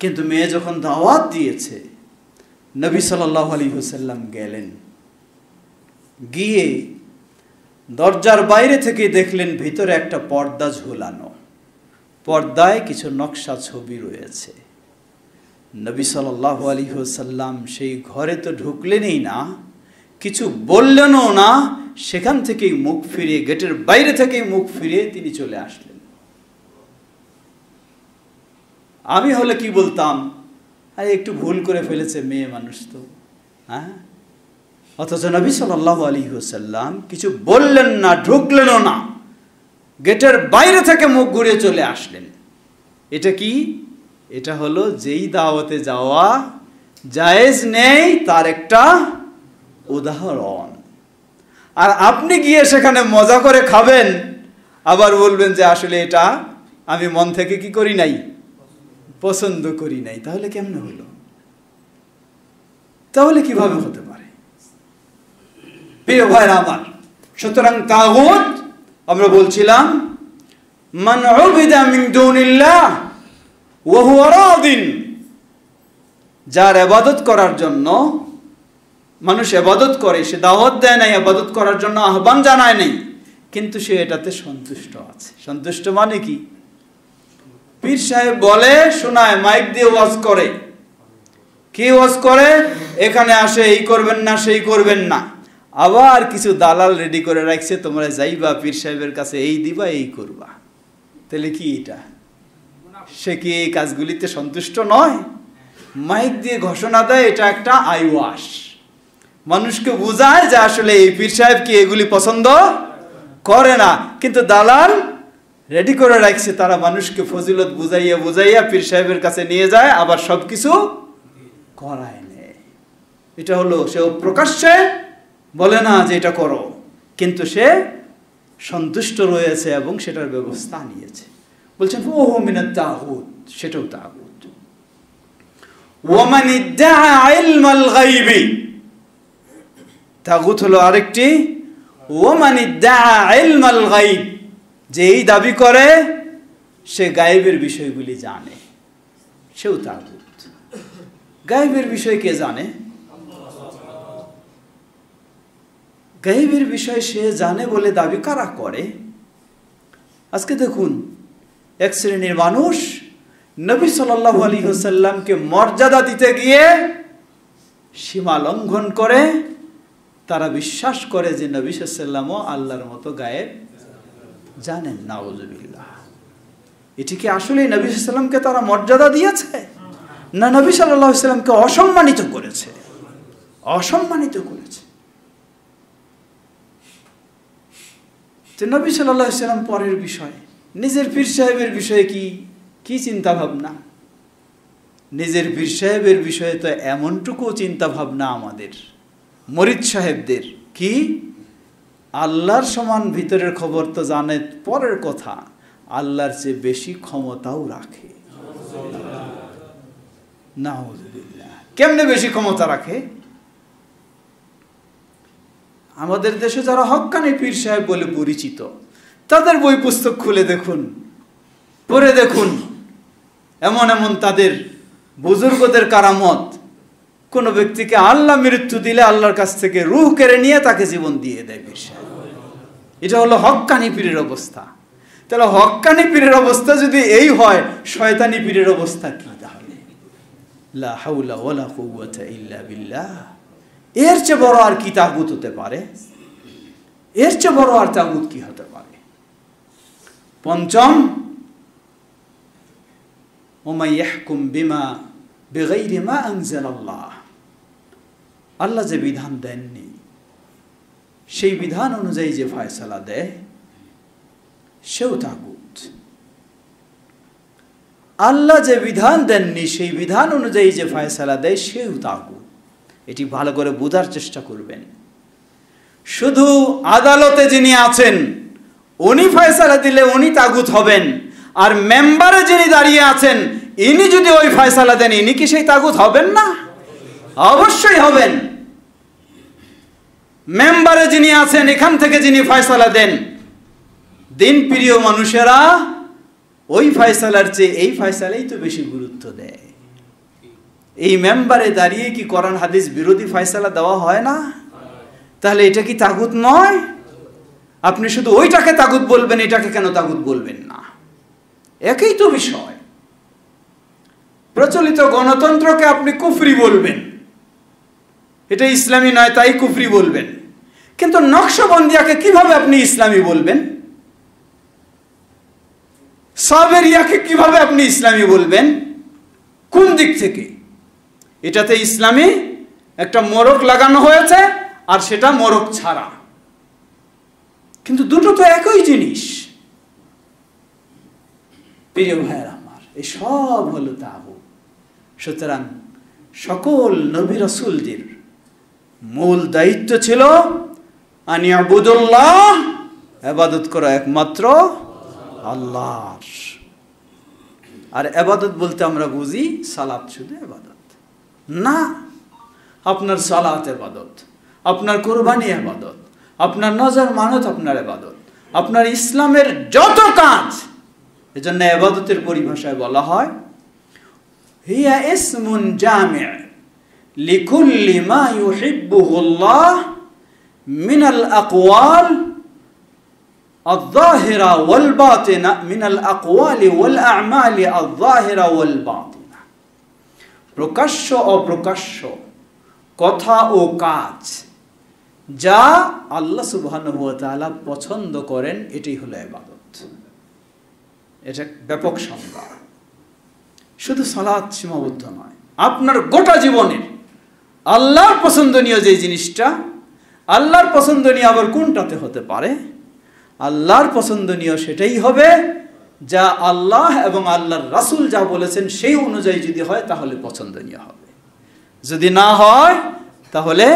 কিন্তু মেয়ে যখন দাওয়াত দিয়েছে, নবী সাল্লাল্লাহু আলাইহি ওয়াসাল্লাম গেলেন, গিয়ে দরজার বাইরে থেকে দেখলেন ভিতরে একটা পর্দা ঝুলানো, পর্দায় কিছু নকশা ছবি রয়েছে। নবী সাল্লাল্লাহু আলাইহি ওয়াসাল্লাম সেই ঘরে তো ঢুকলেনই না, কিছু বললেনও না, সেখান থেকেই মুখ ফিরিয়ে, গেটের বাইরে থেকেই মুখ ফিরিয়ে তিনি চলে আসলেন। আমি হলে কি বলতাম, আরে একটু ভুল করে ফেলেছে, মেয়ে মানুষ তো, হ্যাঁ। অথচ নবী সাল্লাল্লাহু আলাইহি ওয়াসাল্লাম কিছু বললেন না, ঢুকলেনও না, গেটের বাইরে থেকে মুখ ঘুরিয়ে চলে আসলেন। এটা কি? এটা হলো যেই দাওয়াতে যাওয়া জায়েজ নেই তার একটা উদাহরণ। আর আপনি গিয়ে সেখানে মজা করে খাবেন, আবার বলবেন যে আসলে এটা আমি মন থেকে কি করি নাই, পছন্দ করি নাই। তাহলে কেমনে হলো? তাহলে কিভাবে হতে পারে? প্রিয় ভাইরা আমার, সুতরাং তাগুত আমরা বলছিলাম মান উবিদা মিন দুনিল্লাহ ওয়া হুয়া রাদিন, যার ইবাদত করার জন্য মানুষ ইবাদত করে, সে দাওয়াত দেয় নাই, ইবাদত করার জন্য আহ্বান জানায় নাই, কিন্তু সে এটাতে সন্তুষ্ট আছে। সন্তুষ্ট মানে কি? পীর সাহেব বলে, শোনায়, মাইক দিয়ে ওয়াজ করে। কি ওয়াজ করে? এখানে আসে এই করবেন না, সেই করবেন না। আবার কিছু দালাল রেডি করে রাখছে, তোমরা যাইবা পীর সাহেবের কাছে, এই দিবা, এই করবা। তাহলে কি এটা? সে কি এই কাজগুলিতে সন্তুষ্ট নয়? মাইক দিয়ে ঘোষণা দেয়, এটা একটা আইওয়াশ, মানুষকে বোঝায় যে আসলে এই পীর সাহেব কি এগুলি পছন্দ করে না, কিন্তু দালাল রেডি করে রাখছে, তারা মানুষকে ফজিলত বুঝাইয়া বুঝাইয়া পীর সাহেবের কাছে নিয়ে যায়, আবার সবকিছু করায় নেয়। এটা হলো, সে প্রকাশ্যে বলে না যে এটা করো, কিন্তু সে সন্তুষ্ট রয়েছে এবং সেটার ব্যবস্থা নিয়েছে। বলছেন ওহু মিনাত তাগুত, সেটাও তাগুত। ওয়ামান ইদ্দাআ ইলমাল গায়বি, তাগুত হলো আরেকটি। ওয়ামান ইদ্দাআ ইলমাল গায়ব, যে এই দাবি করে সে গায়েবের বিষয়গুলি জানে, সেও তাগুত। গায়েবের বিষয় কে জানে? গায়েবের বিষয় সে জানে বলে দাবি কারা করে? আজকে দেখুন, এক শ্রেণীর মানুষ নবী সাল্লাল্লাহু আলাইহি ওয়াসাল্লামকে মর্যাদা দিতে গিয়ে সীমা লঙ্ঘন করে। তারা বিশ্বাস করে যে নবী সাল্লাল্লাহু আলাইহি ওয়াসাল্লামও আল্লাহর মতো গায়েব জানেন। নাউযুবিল্লাহ। এটি কি আসলে নবী সাল্লাল্লাহু আলাইহি ওয়াসাল্লামকে তারা মর্যাদা দিয়েছে, না নবী সাল্লাল্লাহু আলাইহি ওয়াসাল্লামকে অসম্মানিত করেছে? অসম্মানিত করেছে। তো নবী সাল্লাল্লাহু আলাইহি ওয়াসাল্লাম পরের বিষয়, নিজের পীর সাহেবের বিষয়ে কি চিন্তা ভাবনা? নিজের পীর সাহেবের বিষয়ে তো এমনটুকু চিন্তা ভাবনা আমাদের মরিদ সাহেবদের, কি আল্লাহর সমান ভিতরের খবর তো জানে পরের কথা, আল্লাহর চেয়ে বেশি ক্ষমতাও রাখে। নাউযুবিল্লাহ। কেমনে বেশি ক্ষমতা রাখে? আমাদের দেশে যারা হক্কানি পীর সাহেব বলে পরিচিত, তাদের বই পুস্তক খুলে দেখুন, পড়ে দেখুন, এমন এমন তাদের বুজুর্গদের কারামত। কোন ব্যক্তিকে আল্লাহ মৃত্যু দিলে আল্লাহর কাছ থেকে রূহ কেড়ে নিয়ে তাকে জীবন দিয়ে দেয় পীর সাহেব। এটা হলো হক্কানি পীরের অবস্থা। তাহলে হক্কানি পীরের অবস্থা যদি এই হয়, শয়তানি পীরের অবস্থা কি তাহলে? লা হাওলা ওয়ালা কুওয়াতা ইল্লা বিল্লাহ। এর চেয়ে বড় আর কি তাগুত হতে পারে? এর চেয়ে বড় আর তাগুত কি হতে পারে? পঞ্চম, ওমাই ইয়াহকুম বিমা বিগাইরি মা আনজালাল্লাহ, আল্লাহ যে বিধান দেননি সেই বিধান অনুযায়ী যে ফয়সালা দেয় সেও তাগুত। আল্লাহ যে বিধান দেননি সেই বিধান অনুযায়ী যে ফয়সালা দেয় সেও তাগুত। এটি ভালো করে বোঝার চেষ্টা করবেন। শুধু আদালতে যিনি আছেন উনি ফয়সালা দিলে উনি তাগুত হবেন, আর মেম্বারে যিনি দাঁড়িয়ে আছেন ইনি যদি ওই ফয়সালা দেন, ইনি কি সেই তাগুত হবেন না? অবশ্যই হবেন। মেম্বারে যিনি আছেন, এখান থেকে যিনি ফয়সালা দেন, দিন প্রিয় মানুষেরা ওই ফয়সালার চেয়ে এই ফয়সালাই তো বেশি গুরুত্ব দেয়। এই মেম্বারে দাঁড়িয়ে কি কোরআন হাদিস বিরোধী ফয়সালা দেওয়া হয় না? তাহলে এটা কি তাগুত নয়? আপনি শুধু ওইটাকে তাগুত বলবেন, এটাকে কেন তাগুত বলবেন না? একই তো বিষয়। প্রচলিত গণতন্ত্রকে আপনি কুফরি বলবেন, এটা ইসলামী নয় তাই কুফরি বলবেন, কিন্তু নকশবন্দিয়াকে কিভাবে আপনি ইসলামী বলবেন? সাবেরিয়াকে কিভাবে আপনি ইসলামী বলবেন? কোন দিক থেকে? এটাতে ইসলামী একটা মোড়ক লাগানো হয়েছে, আর সেটা মোড়ক ছাড়া, কিন্তু দুটো তো একই জিনিস। প্রিয় ভাইয়েরা আমার, এই সব হলো তাগুত। সুতরাং সকল নবী রাসূলদের মূল দায়িত্ব ছিল আনিয়াবুদুল্লাহ, ইবাদত করা একমাত্র আল্লাহর। আর ইবাদত বলতে আমরা বুঝি সালাত শুধু ইবাদত না। আপনার সালাত ইবাদত, আপনার কুরবানি ইবাদত, আপনার নজর মানত আপনার ইবাদত, আপনার ইসলামের যত কাজ। এজন্য ইবাদতের পরিভাষায় বলা হয় হিয়া ইসমুন জামি' লিকুল্লি মা ইউহিব্বুহুল্লাহ মিনাল আকওয়াল الظاهرة والباطنة، من الأقوال والأعمال الظاهرة والباطنة। প্রকাশ্য অপ্রকাশ্য কথা ও কাজ যা আল্লাহ সুবহানাহু ওয়া তাআলা পছন্দ করেন, এটাই হলো ইবাদত। এটা ব্যাপক সংজ্ঞা। শুধু সালাত সীমাবদ্ধ নয়, আপনার গোটা জীবনের আল্লাহর পছন্দনীয় যে জিনিসটা, আল্লাহর পছন্দনীয় আবার কোনটাতে হতে পারে? আল্লাহর পছন্দনীয় সেটাই হবে যা আল্লাহ এবং আল্লাহর রাসূল যা বলেছেন সেই অনুযায়ী যদি হয় তাহলে পছন্দনীয় হবে। যদি না হয় তাহলে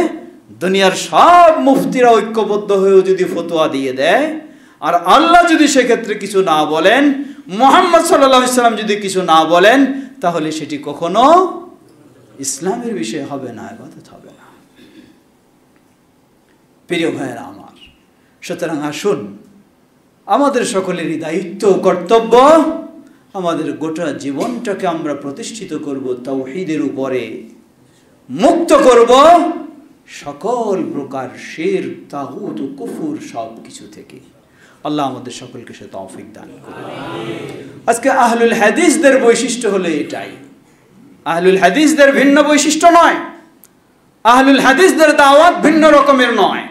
দুনিয়ার সব মুফতিরা ঐক্যবদ্ধ হয়েও যদি ফতোয়া দিয়ে দেয় আর আল্লাহ যদি সেক্ষেত্রে কিছু না বলেন, মুহাম্মদ সাল্লাল্লাহু আলাইহি সাল্লাম যদি কিছু না বলেন, তাহলে সেটি কখনো ইসলামের বিষয় হবে না, ইবাদত হবে না। প্রিয় ভাইয়েরা আমার, সুতরাং আসুন আমাদের সকলেরই দায়িত্ব কর্তব্য আমাদের গোটা জীবনটাকে আমরা প্রতিষ্ঠিত করব তাওহীদের উপরে, মুক্ত করব সকল প্রকার শিরক, তাগুত ও কুফর সব কিছু থেকে। আল্লাহ আমাদের সকলকে সে তৌফিক দান করুন। আজকে আহলুল হাদিসদের বৈশিষ্ট্য হলো এটাই। আহলুল হাদিসদের ভিন্ন বৈশিষ্ট্য নয়, আহলুল হাদিসদের দাওয়াত ভিন্ন রকমের নয়,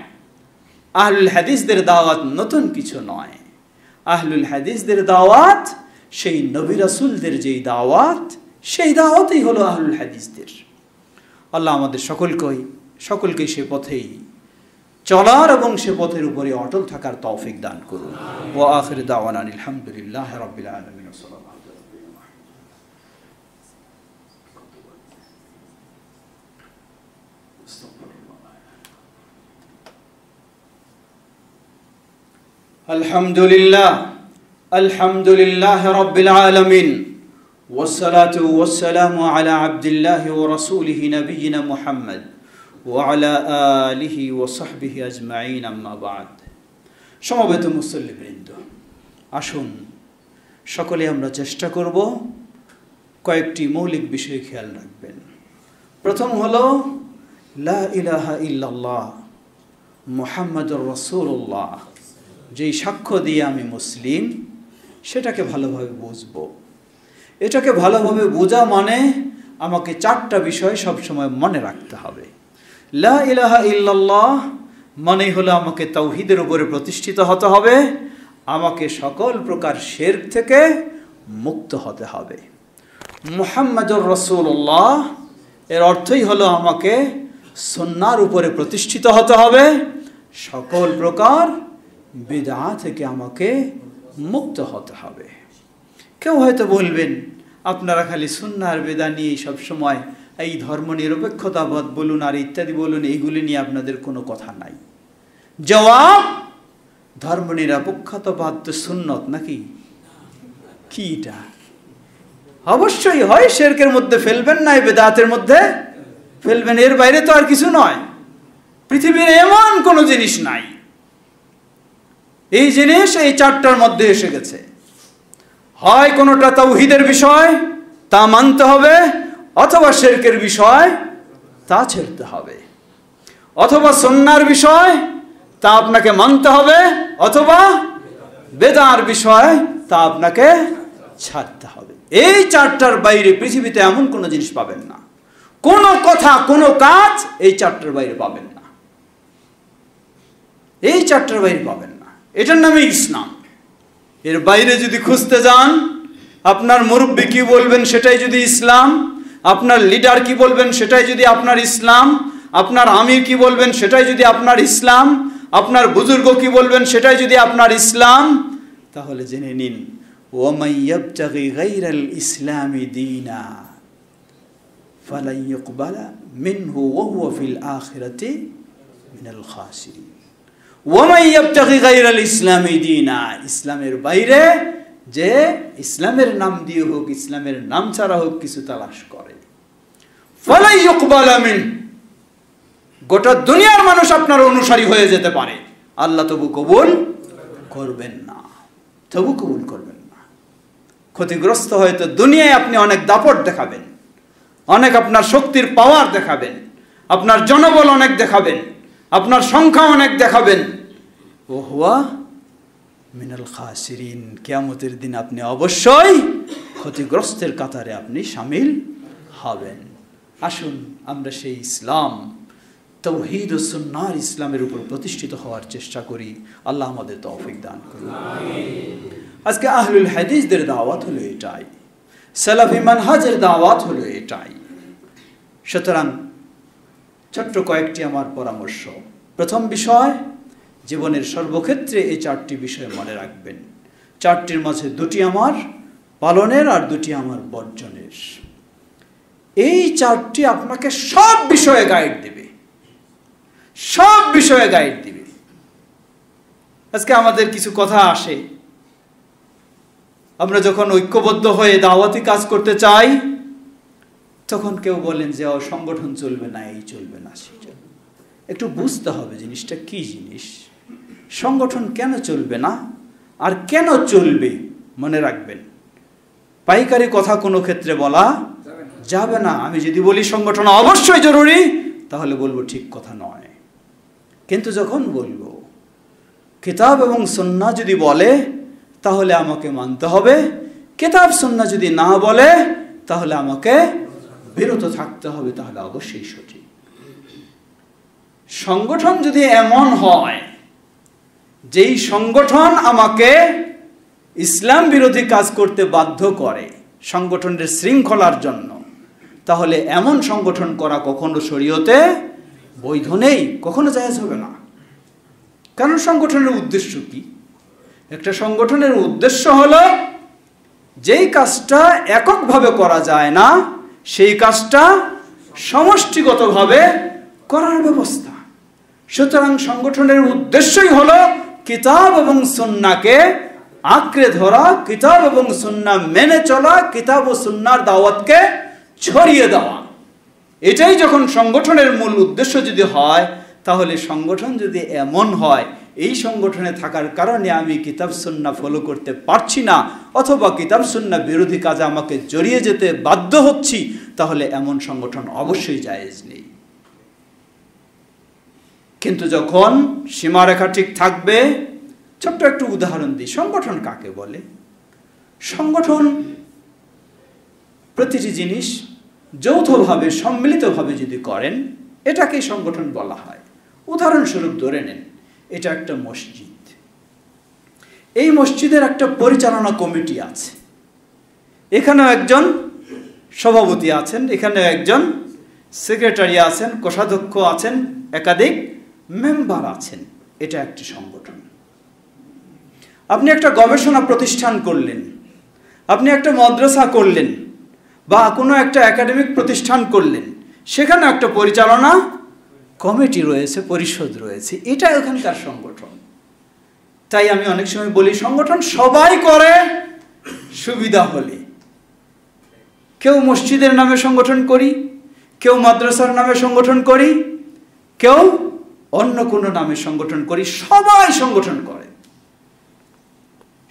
আহলুল হাদিসদের দাওয়াত নতুন কিছু নয়। আহলুল হাদিসদের দাওয়াত সেই নবী রাসূলদের যেই দাওয়াত, সেই দাওয়াতই হলো আহলুল হাদিসদের। আল্লাহ আমাদের সকলকে সে পথেই চলার এবং সে পথের উপরে অটল থাকার তৌফিক দান করুন। ওয়া আখিরু দাওয়ানা আলহামদুলিল্লাহি রাব্বিল আলামিন। আলহামদুলিল্লাহি রাব্বিল আলামিন والصلاة والسلام على عبد الله ورسوله نبينا محمد وعلى آله وصحبه أجمعين أما بعد। সমবেত মুসল্লিবৃন্দ, আসুন সকলে আমরা চেষ্টা করব কয়েকটি মৌলিক বিষয় খেয়াল রাখবেন। প্রথম হলো লা ইলাহা ইল্লাল্লাহ মুহাম্মাদুর রাসূলুল্লাহ, যেই সাক্ষ্য দিয়ে আমি মুসলিম, সেটাকে ভালোভাবে বুঝবো। এটাকে ভালোভাবে বোঝা মানে আমাকে চারটা বিষয় সবসময় মনে রাখতে হবে। লা ইলাহা ইল্লাল্লাহ মানে হলো আমাকে তাওহীদের উপরে প্রতিষ্ঠিত হতে হবে, আমাকে সকল প্রকার শিরক থেকে মুক্ত হতে হবে। মুহাম্মাদুর রাসূলুল্লাহ এর অর্থই হলো আমাকে সুন্নাহর উপরে প্রতিষ্ঠিত হতে হবে, সকল প্রকার বিদআত থেকে আমাকে মুক্ত হতে হবে। কেউ হয়তো বলবেন, আপনারা খালি সুন্নাহ আর বিদআত নিয়ে সব সময় এই ধর্ম নিরপেক্ষতাবাদ বলুন আর ইত্যাদি বলুন, এইগুলি নিয়ে আপনাদের কোনো কথা নাই। জবাব, ধর্ম নিরপেক্ষতাবাদ তো সুন্নত নাকি? কি এটা? অবশ্যই হয় শিরকের মধ্যে ফেলবেন, না বিদআতের মধ্যে ফেলবেন, এর বাইরে তো আর কিছু নয়। পৃথিবীর এমন কোনো জিনিস নাই, এই জিনিস এই চারটার মধ্যে এসে গেছে। হয় কোনোটা তাওহীদের বিষয়, তা মানতে হবে, অথবা শিরকের বিষয়, তা ছেড়তে হবে, অথবা সুন্নাহর বিষয়, তা আপনাকে মানতে হবে, অথবা বেদার বিষয়, তা আপনাকে ছাড়তে হবে। এই চারটার বাইরে পৃথিবীতে এমন কোনো জিনিস পাবেন না, কোনো কথা, কোনো কাজ এই চারটার বাইরে পাবেন না, এই চারটার বাইরে পাবেন না। এটার নামে ইসলাম। এর বাইরে যদি খুঁজতে যান, আপনার মুরব্বি কি বলবেন সেটাই যদি ইসলাম, আপনার লিডার কি বলবেন সেটাই যদি আপনার ইসলাম, আপনার আমির কি বলবেন সেটাই যদি আপনার ইসলাম, আপনার বুজুর্গ কি বলবেন সেটাই যদি আপনার ইসলাম, তাহলে জেনে নিন ওয়ামান ইয়াবতাগি গায়রাল ইসলামি দীনা ফালান ইউকবালা মিনহু ওয়া হুয়া ফিল আখিরাতি মিনাল খাসিরিন। ওয়ামান ইয়াবতাগি গায়রাল ইসলামি দীনা, ইসলামের বাইরে যে ইসলামের নাম দিয়ে হোক, ইসলামের নাম ছাড়া হোক কিছু তালাশ করে, ফালান ইউকবালা মিন, গোটা দুনিয়ার মানুষ আপনার অনুসারী হয়ে যেতে পারে, আল্লাহ তবু কবুল করবেন না, তবু কবুল করবেন না। ক্ষতিগ্রস্ত হয়তো দুনিয়ায় আপনি অনেক দাপট দেখাবেন, অনেক আপনার শক্তির পাওয়ার দেখাবেন, আপনার জনবল অনেক দেখাবেন, আপনার সংখ্যা অনেক দেখাবেন, ও হুয়া মিনাল খাসিরিন, কিয়ামতের দিন আপনি অবশ্যই ক্ষতিগ্রস্তের কাতারে আপনি শামিল হবেন। আসুন আমরা সেই ইসলাম, তাওহীদ ও সুন্নাহর ইসলামের উপর প্রতিষ্ঠিত হওয়ার চেষ্টা করি। আল্লাহ আমাদের তৌফিক দান করুন। আজকে আহলুল হাদিসদের দাওয়াত হলো এটাই, সালাফি মানহাজের দাওয়াত হলো এটাই। সুতরাং ছোট্ট কয়েকটি আমার পরামর্শ। প্রথম বিষয়, জীবনের সর্বক্ষেত্রে এই 4টি বিষয় মনে রাখবেন। 4টির মাঝে 2টি আমার পালনের আর 2টি আমার বর্জনের। এই 4টি আপনাকে সব বিষয়ে গাইড দেবে, সব বিষয়ে গাইড দিবে। আজকে আমাদের কিছু কথা আসে, আমরা যখন ঐক্যবদ্ধ হয়ে দাওয়াতি কাজ করতে চাই, তখন কেউ বলেন যে সংগঠন চলবে না, এই চলবে না, সেই চলবে। একটু বুঝতে হবে জিনিসটা কি জিনিস, সংগঠন কেন চলবে না আর কেন চলবে মনে রাখবেন। পাইকারি কথা কোনো ক্ষেত্রে বলা যাবে না। আমি যদি বলি সংগঠন অবশ্যই জরুরি, তাহলে বলবো ঠিক কথা নয়। কিন্তু যখন বলবো কিতাব এবং সুন্নাহ যদি বলে, তাহলে আমাকে মানতে হবে। কিতাব সুন্নাহ যদি না বলে, তাহলে আমাকে বিরত থাকতে হবে, তাহলে অবশ্যই সঠিক। সংগঠন যদি এমন হয় যেই সংগঠন আমাকে ইসলাম বিরোধী কাজ করতে বাধ্য করে সংগঠনের শৃঙ্খলার জন্য, তাহলে এমন সংগঠন করা কখনো শরীয়তে বৈধ নেই, কখনো জায়েজ হবে না। কারণ সংগঠনের উদ্দেশ্য কি? একটা সংগঠনের উদ্দেশ্য হলো যেই কাজটা এককভাবে করা যায় না, সেই কাজটা সমষ্টিগতভাবে করার ব্যবস্থা। সুতরাং সংগঠনের উদ্দেশ্যই হলো কিতাব এবং সুন্নাহকে আঁকড়ে ধরা, কিতাব এবং সুন্নাহ মেনে চলা, কিতাব ও সুন্নাহর দাওয়াতকে ছড়িয়ে দেওয়া। এটাই যখন সংগঠনের মূল উদ্দেশ্য যদি হয়, তাহলে সংগঠন যদি এমন হয় এই সংগঠনে থাকার কারণে আমি কিতাব সুন্নাহ ফলো করতে পারছি না, অথবা কিতাব সুন্নাহ বিরোধী কাজে আমাকে জড়িয়ে যেতে বাধ্য হচ্ছি, তাহলে এমন সংগঠন অবশ্যই জায়েজ নেই। কিন্তু যখন সীমারেখা ঠিক থাকবে, ছোট্ট একটু উদাহরণ দিই। সংগঠন কাকে বলে? সংগঠন প্রতিটি জিনিস যৌথভাবে সম্মিলিতভাবে যদি করেন, এটাকেই সংগঠন বলা হয়। উদাহরণস্বরূপ ধরে নেন, এটা একটা মসজিদ। এই মসজিদের একটা পরিচালনা কমিটি আছে, এখানেও একজন সভাপতি আছেন, এখানেও একজন সেক্রেটারি আছেন, কোষাধ্যক্ষ আছেন, একাধিক মেম্বার আছেন। এটা একটি সংগঠন। আপনি একটা গবেষণা প্রতিষ্ঠান করলেন, আপনি একটা মাদ্রাসা করলেন, বা কোনো একটা একাডেমিক প্রতিষ্ঠান করলেন, সেখানে একটা পরিচালনা কমিটি রয়েছে, পরিষদ রয়েছে, এটা ওখানকার সংগঠন। তাই আমি অনেক সময় বলি সংগঠন সবাই করে সুবিধা হলে। কেউ মসজিদের নামে সংগঠন করি, কেউ মাদ্রাসার নামে সংগঠন করি, কেউ অন্য কোনো নামে সংগঠন করি, সবাই সংগঠন করে।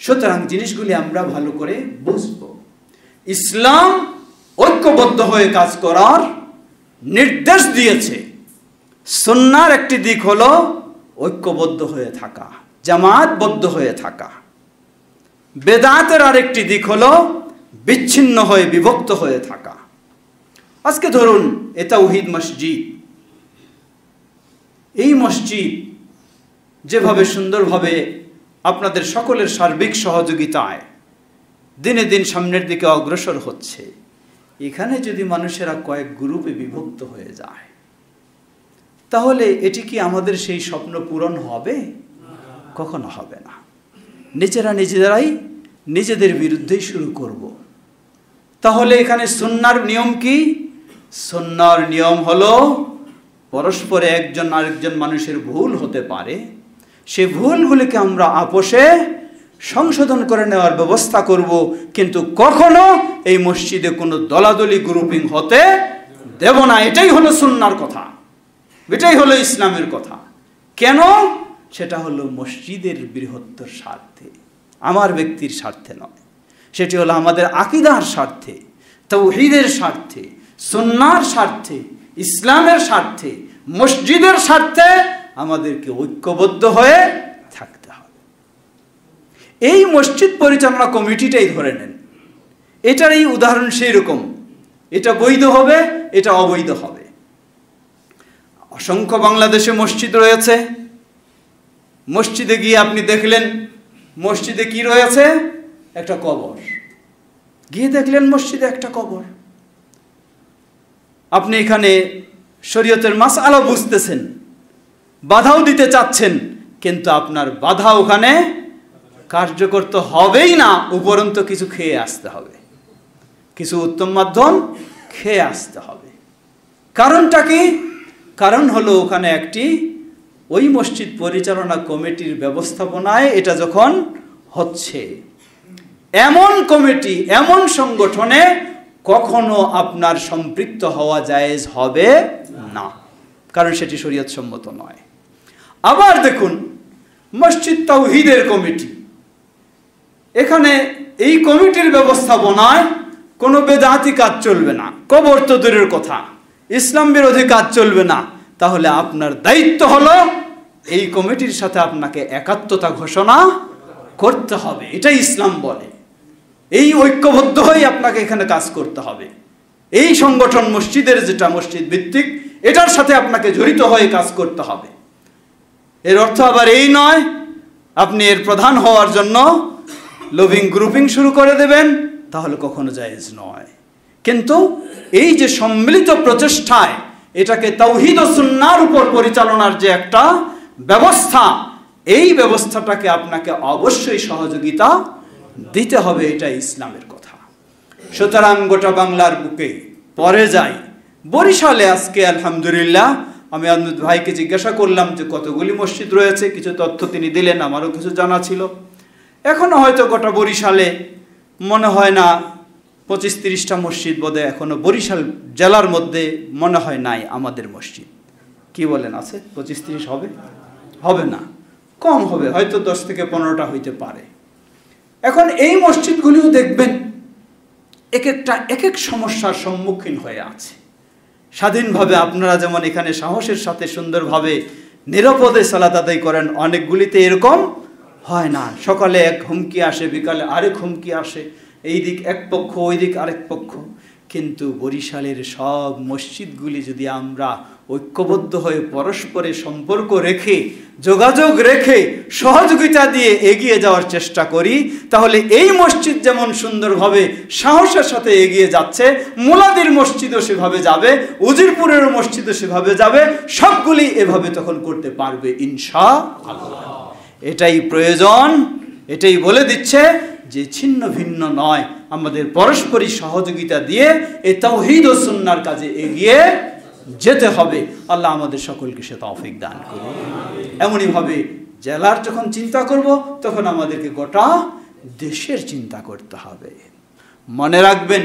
সুতরাং জিনিসগুলি আমরা ভালো করে বুঝবো। ইসলাম ঐক্যবদ্ধ হয়ে কাজ করার নির্দেশ দিয়েছে। সুন্নাহর একটি দিক হলো ঐক্যবদ্ধ হয়ে থাকা, জামাতবদ্ধ হয়ে থাকা। বেদাতের আরেকটি দিক হলো বিচ্ছিন্ন হয়ে বিভক্ত হয়ে থাকা। আজকে ধরুন এ তাওহীদ মসজিদ, এই মসজিদ যেভাবে সুন্দরভাবে আপনাদের সকলের সার্বিক সহযোগিতায় দিনে দিন সামনের দিকে অগ্রসর হচ্ছে, এখানে যদি মানুষেরা কয়েক গ্রুপে বিভক্ত হয়ে যায়, তাহলে এটি কি আমাদের সেই স্বপ্ন পূরণ হবে? কখনো হবে না। নিজেরাই নিজেদের বিরুদ্ধেই শুরু করব। তাহলে এখানে সুন্নাহর নিয়ম কি? সুন্নাহর নিয়ম হলো পরস্পরে একজন আরেকজন মানুষের ভুল হতে পারে, সে ভুলগুলিকে আমরা আপোষে সংশোধন করে নেওয়ার ব্যবস্থা করব, কিন্তু কখনো এই মসজিদে কোনো দলাদলি গ্রুপিং হতে দেব না। এটাই হলো সুন্নাহর কথা, এটাই হলো ইসলামের কথা। কেন? সেটা হলো মসজিদের বৃহত্তর স্বার্থে, আমার ব্যক্তির স্বার্থে নয়। সেটি হলো আমাদের আকীদার স্বার্থে, তাওহীদের স্বার্থে, সুন্নাহর স্বার্থে, ইসলামের স্বার্থে, মসজিদের স্বার্থে আমাদেরকে ঐক্যবদ্ধ হয়ে থাকতে হবে। এই মসজিদ পরিচালনা কমিটিটাই ধরে নেন, এটার এই উদাহরণ সেই রকম। এটা বৈধ হবে, এটা অবৈধ হবে। অসংখ্য বাংলাদেশে মসজিদ রয়েছে। মসজিদে গিয়ে আপনি দেখলেন মসজিদে কি রয়েছে? একটা কবর। গিয়ে দেখলেন মসজিদে একটা কবর। আপনি এখানে শরীয়তের মাসআলা বুঝতেছেন, বাধাও দিতে চাচ্ছেন, কিন্তু আপনার বাধা ওখানে কার্যকর তো হবেই না, উপরন্ত কিছু খেয়ে আসতে হবে, কিছু উত্তম মাধ্যম খেয়ে আসতে হবে। কারণটা কি? কারণ হলো ওখানে একটি ওই মসজিদ পরিচালনা কমিটির ব্যবস্থাপনায় এটা যখন হচ্ছে, এমন কমিটি এমন সংগঠনে কখনো আপনার সম্পৃক্ত হওয়া জায়েজ হবে না, কারণ সেটি শরীয়ত সম্মত নয়। আবার দেখুন মসজিদ তাওহীদের কমিটি, এখানে এই কমিটির ব্যবস্থাপনায় কোনো বেদাতি কাজ চলবে না, কবর তো দূরের কথা, ইসলাম বিরোধী কাজ চলবে না। তাহলে আপনার দায়িত্ব হলো এই কমিটির সাথে আপনাকে একাত্মতা ঘোষণা করতে হবে, এটাই ইসলাম বলে। এই ঐক্যবদ্ধ হয়ে আপনাকে এখানে কাজ করতে হবে। এই সংগঠন মসজিদের যেটা মসজিদ ভিত্তিক, এটার সাথে আপনাকে জড়িত হয়ে কাজ করতে হবে। এর অর্থ আবার এই নয় আপনি এর প্রধান হওয়ার জন্য লবিং গ্রুপিং শুরু করে দেবেন, তাহলে কখনো জায়েজ নয়। কিন্তু এই যে সম্মিলিত প্রচেষ্টায় এটাকে তাওহীদ ও সুন্নাহর উপর পরিচালনার যে একটা ব্যবস্থা, এই ব্যবস্থাটাকে আপনাকে অবশ্যই সহযোগিতা দিতে হবে, এটা ইসলামের কথা। সুতরাং গোটা বাংলার বুকে পরে যাই বরিশালে আজকে আলহামদুলিল্লাহ, আমি আহমেদ ভাইকে জিজ্ঞাসা করলাম যে কতগুলি মসজিদ রয়েছে, কিছু তথ্য তিনি দিলেন, আমারও কিছু জানা ছিল। এখনো হয়তো গোটা বরিশালে মনে হয় না 25-30টা মসজিদ বোধহয় এখনো বরিশাল জেলার মধ্যে মনে হয় নাই আমাদের মসজিদ। কি বলেন, আছে 25-30 হবে? হবে না, কম হবে, হয়তো 10 থেকে 15টা হইতে পারে। এখন এই মসজিদগুলিও দেখবেন এক একটা এক এক সমস্যার সম্মুখীন হয়ে আছে। স্বাধীনভাবে আপনারা যেমন এখানে সাহসের সাথে সুন্দরভাবে নিরাপদে সালাত আদায় করেন, অনেকগুলিতে এরকম হয় না। সকালে এক হুমকি আসে, বিকালে আরেক হুমকি আসে, এই দিক এক পক্ষ ওই দিক আরেক পক্ষ। কিন্তু বরিশালের সব মসজিদগুলি যদি আমরা ঐক্যবদ্ধ হয়ে পরস্পরের সম্পর্ক রেখে যোগাযোগ রেখে সহযোগিতা দিয়ে এগিয়ে যাওয়ার চেষ্টা করি, তাহলে এই মসজিদ যেমন সুন্দরভাবে সাহসের সাথে এগিয়ে যাচ্ছে, মুলাদির মসজিদও সেভাবে যাবে, উজিরপুরের মসজিদও সেভাবে যাবে, সবগুলি এভাবে তখন করতে পারবে ইনশাআল্লাহ। এটাই প্রয়োজন, এটাই বলে দিচ্ছে যে ছিন্ন ভিন্ন নয়, আমাদের পরস্পরিক সহযোগিতা দিয়ে এই তাওহীদ ও সুন্নাহর কাজে এগিয়ে যেতে হবে। আল্লাহ আমাদের সকলকে সে তৌফিক দান করুন। এমনইভাবে জেলার যখন চিন্তা করব, তখন আমাদেরকে গোটা দেশের চিন্তা করতে হবে। মনে রাখবেন,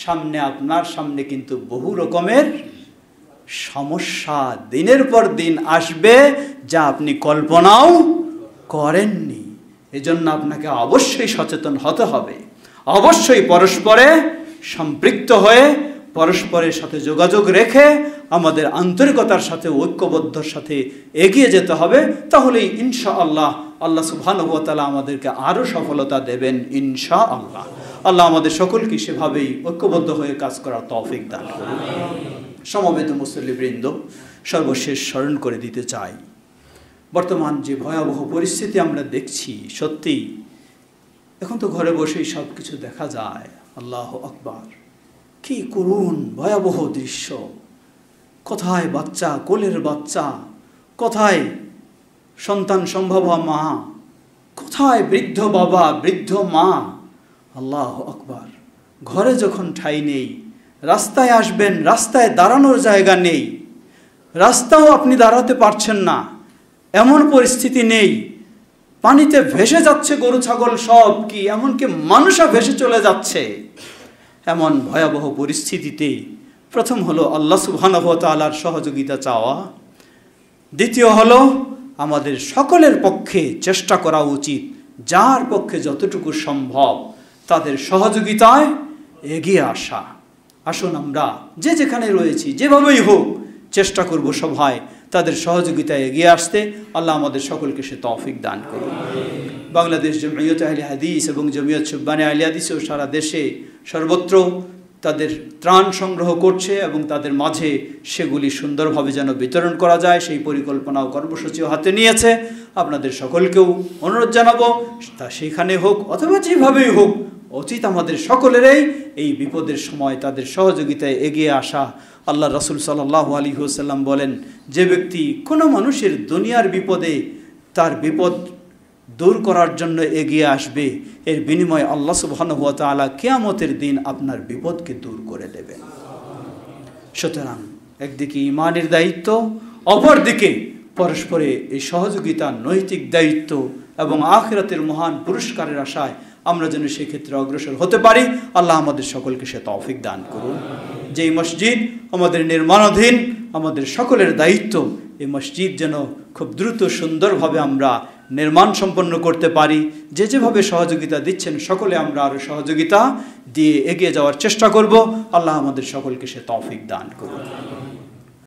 সামনে আপনার সামনে কিন্তু বহু রকমের সমস্যা দিনের পর দিন আসবে, যা আপনি কল্পনাও করেননি। এজন্য আপনাকে অবশ্যই সচেতন হতে হবে, অবশ্যই পরস্পরে সম্পৃক্ত হয়ে পরস্পরের সাথে যোগাযোগ রেখে আমাদের আন্তরিকতার সাথে ঐক্যবদ্ধর সাথে এগিয়ে যেতে হবে। তাহলেই ইনশাআল্লাহ আল্লাহ সুবহানাহু ওয়া তাআলা আমাদেরকে আরও সফলতা দেবেন ইনশাআল্লাহ। আল্লাহ আমাদের সকলকে সেভাবেই ঐক্যবদ্ধ হয়ে কাজ করার তৌফিক দান করুন। সমবেত মুসল্লিবৃন্দ, সর্বশেষ স্মরণ করে দিতে চাই, বর্তমান যে ভয়াবহ পরিস্থিতি আমরা দেখছি, সত্যি এখন তো ঘরে বসেই সব কিছু দেখা যায়। আল্লাহু আকবার, কি করুণ ভয়াবহ দৃশ্য! কোথায় বাচ্চা, কোলের বাচ্চা, কোথায় সন্তান সম্ভবা মা, কোথায় বৃদ্ধ বাবা, বৃদ্ধ মা। আল্লাহু আকবার, ঘরে যখন ঠাঁই নেই, রাস্তায় আসবেন, রাস্তায় দাঁড়ানোর জায়গা নেই, রাস্তাও আপনি দাঁড়াতে পারছেন না, এমন পরিস্থিতি নেই। পানিতে ভেসে যাচ্ছে গরু ছাগল সব, কি এমনকি মানুষও ভেসে চলে যাচ্ছে। এমন ভয়াবহ পরিস্থিতিতে প্রথম হলো আল্লাহ সুবহানাহু ওয়া তাআলার সহযোগিতা চাওয়া, দ্বিতীয় হলো আমাদের সকলের পক্ষে চেষ্টা করা উচিত, যার পক্ষে যতটুকু সম্ভব তাদের সহযোগিতায় এগিয়ে আসা। আসুন আমরা যে যেখানে রয়েছি, যেভাবেই হোক চেষ্টা করব সবাই তাদের সহযোগিতায় এগিয়ে আসতে। আল্লাহ আমাদের সকলকে সে তৌফিক দান করুন। বাংলাদেশ জমিয়ত আহলে হাদিস এবং জমিয়ত শুববানে আহলে হাদিসও সারা দেশে সর্বত্র তাদের ত্রাণ সংগ্রহ করছে এবং তাদের মাঝে সেগুলি সুন্দরভাবে যেন বিতরণ করা যায় সেই পরিকল্পনা ও কর্মসূচিও হাতে নিয়েছে। আপনাদের সকলকেও অনুরোধ জানাবো, তা সেখানে হোক অথবা যেভাবেই হোক, উচিত আমাদের সকলেরই এই বিপদের সময় তাদের সহযোগিতায় এগিয়ে আসা। আল্লাহ রাসূল সাল্লাল্লাহু আলাইহি ওয়াসাল্লাম বলেন, যে ব্যক্তি কোনো মানুষের দুনিয়ার বিপদে তার বিপদ দূর করার জন্য এগিয়ে আসবে, এর বিনিময়ে আল্লাহ সুবহানাহু ওয়া তাআলা কিয়ামতের দিন আপনার বিপদকে দূর করে দেবেন। সুতরাং একদিকে ঈমানের দায়িত্ব, অপরদিকে পরস্পরে এই সহযোগিতা, নৈতিক দায়িত্ব এবং আখিরাতের মহান পুরস্কারের আশায় আমরা যেন সেই ক্ষেত্রে অগ্রসর হতে পারি। আল্লাহ আমাদের সকলকে সে তৌফিক দান করুন। যেই মসজিদ আমাদের নির্মাণাধীন, আমাদের সকলের দায়িত্ব এই মসজিদ যেন খুব দ্রুত সুন্দরভাবে আমরা নির্মাণ সম্পন্ন করতে পারি। যে যেভাবে সহযোগিতা দিচ্ছেন সকলে আমরা আরও সহযোগিতা দিয়ে এগিয়ে যাওয়ার চেষ্টা করব। আল্লাহ আমাদের সকলকে সে তৌফিক দান করুন।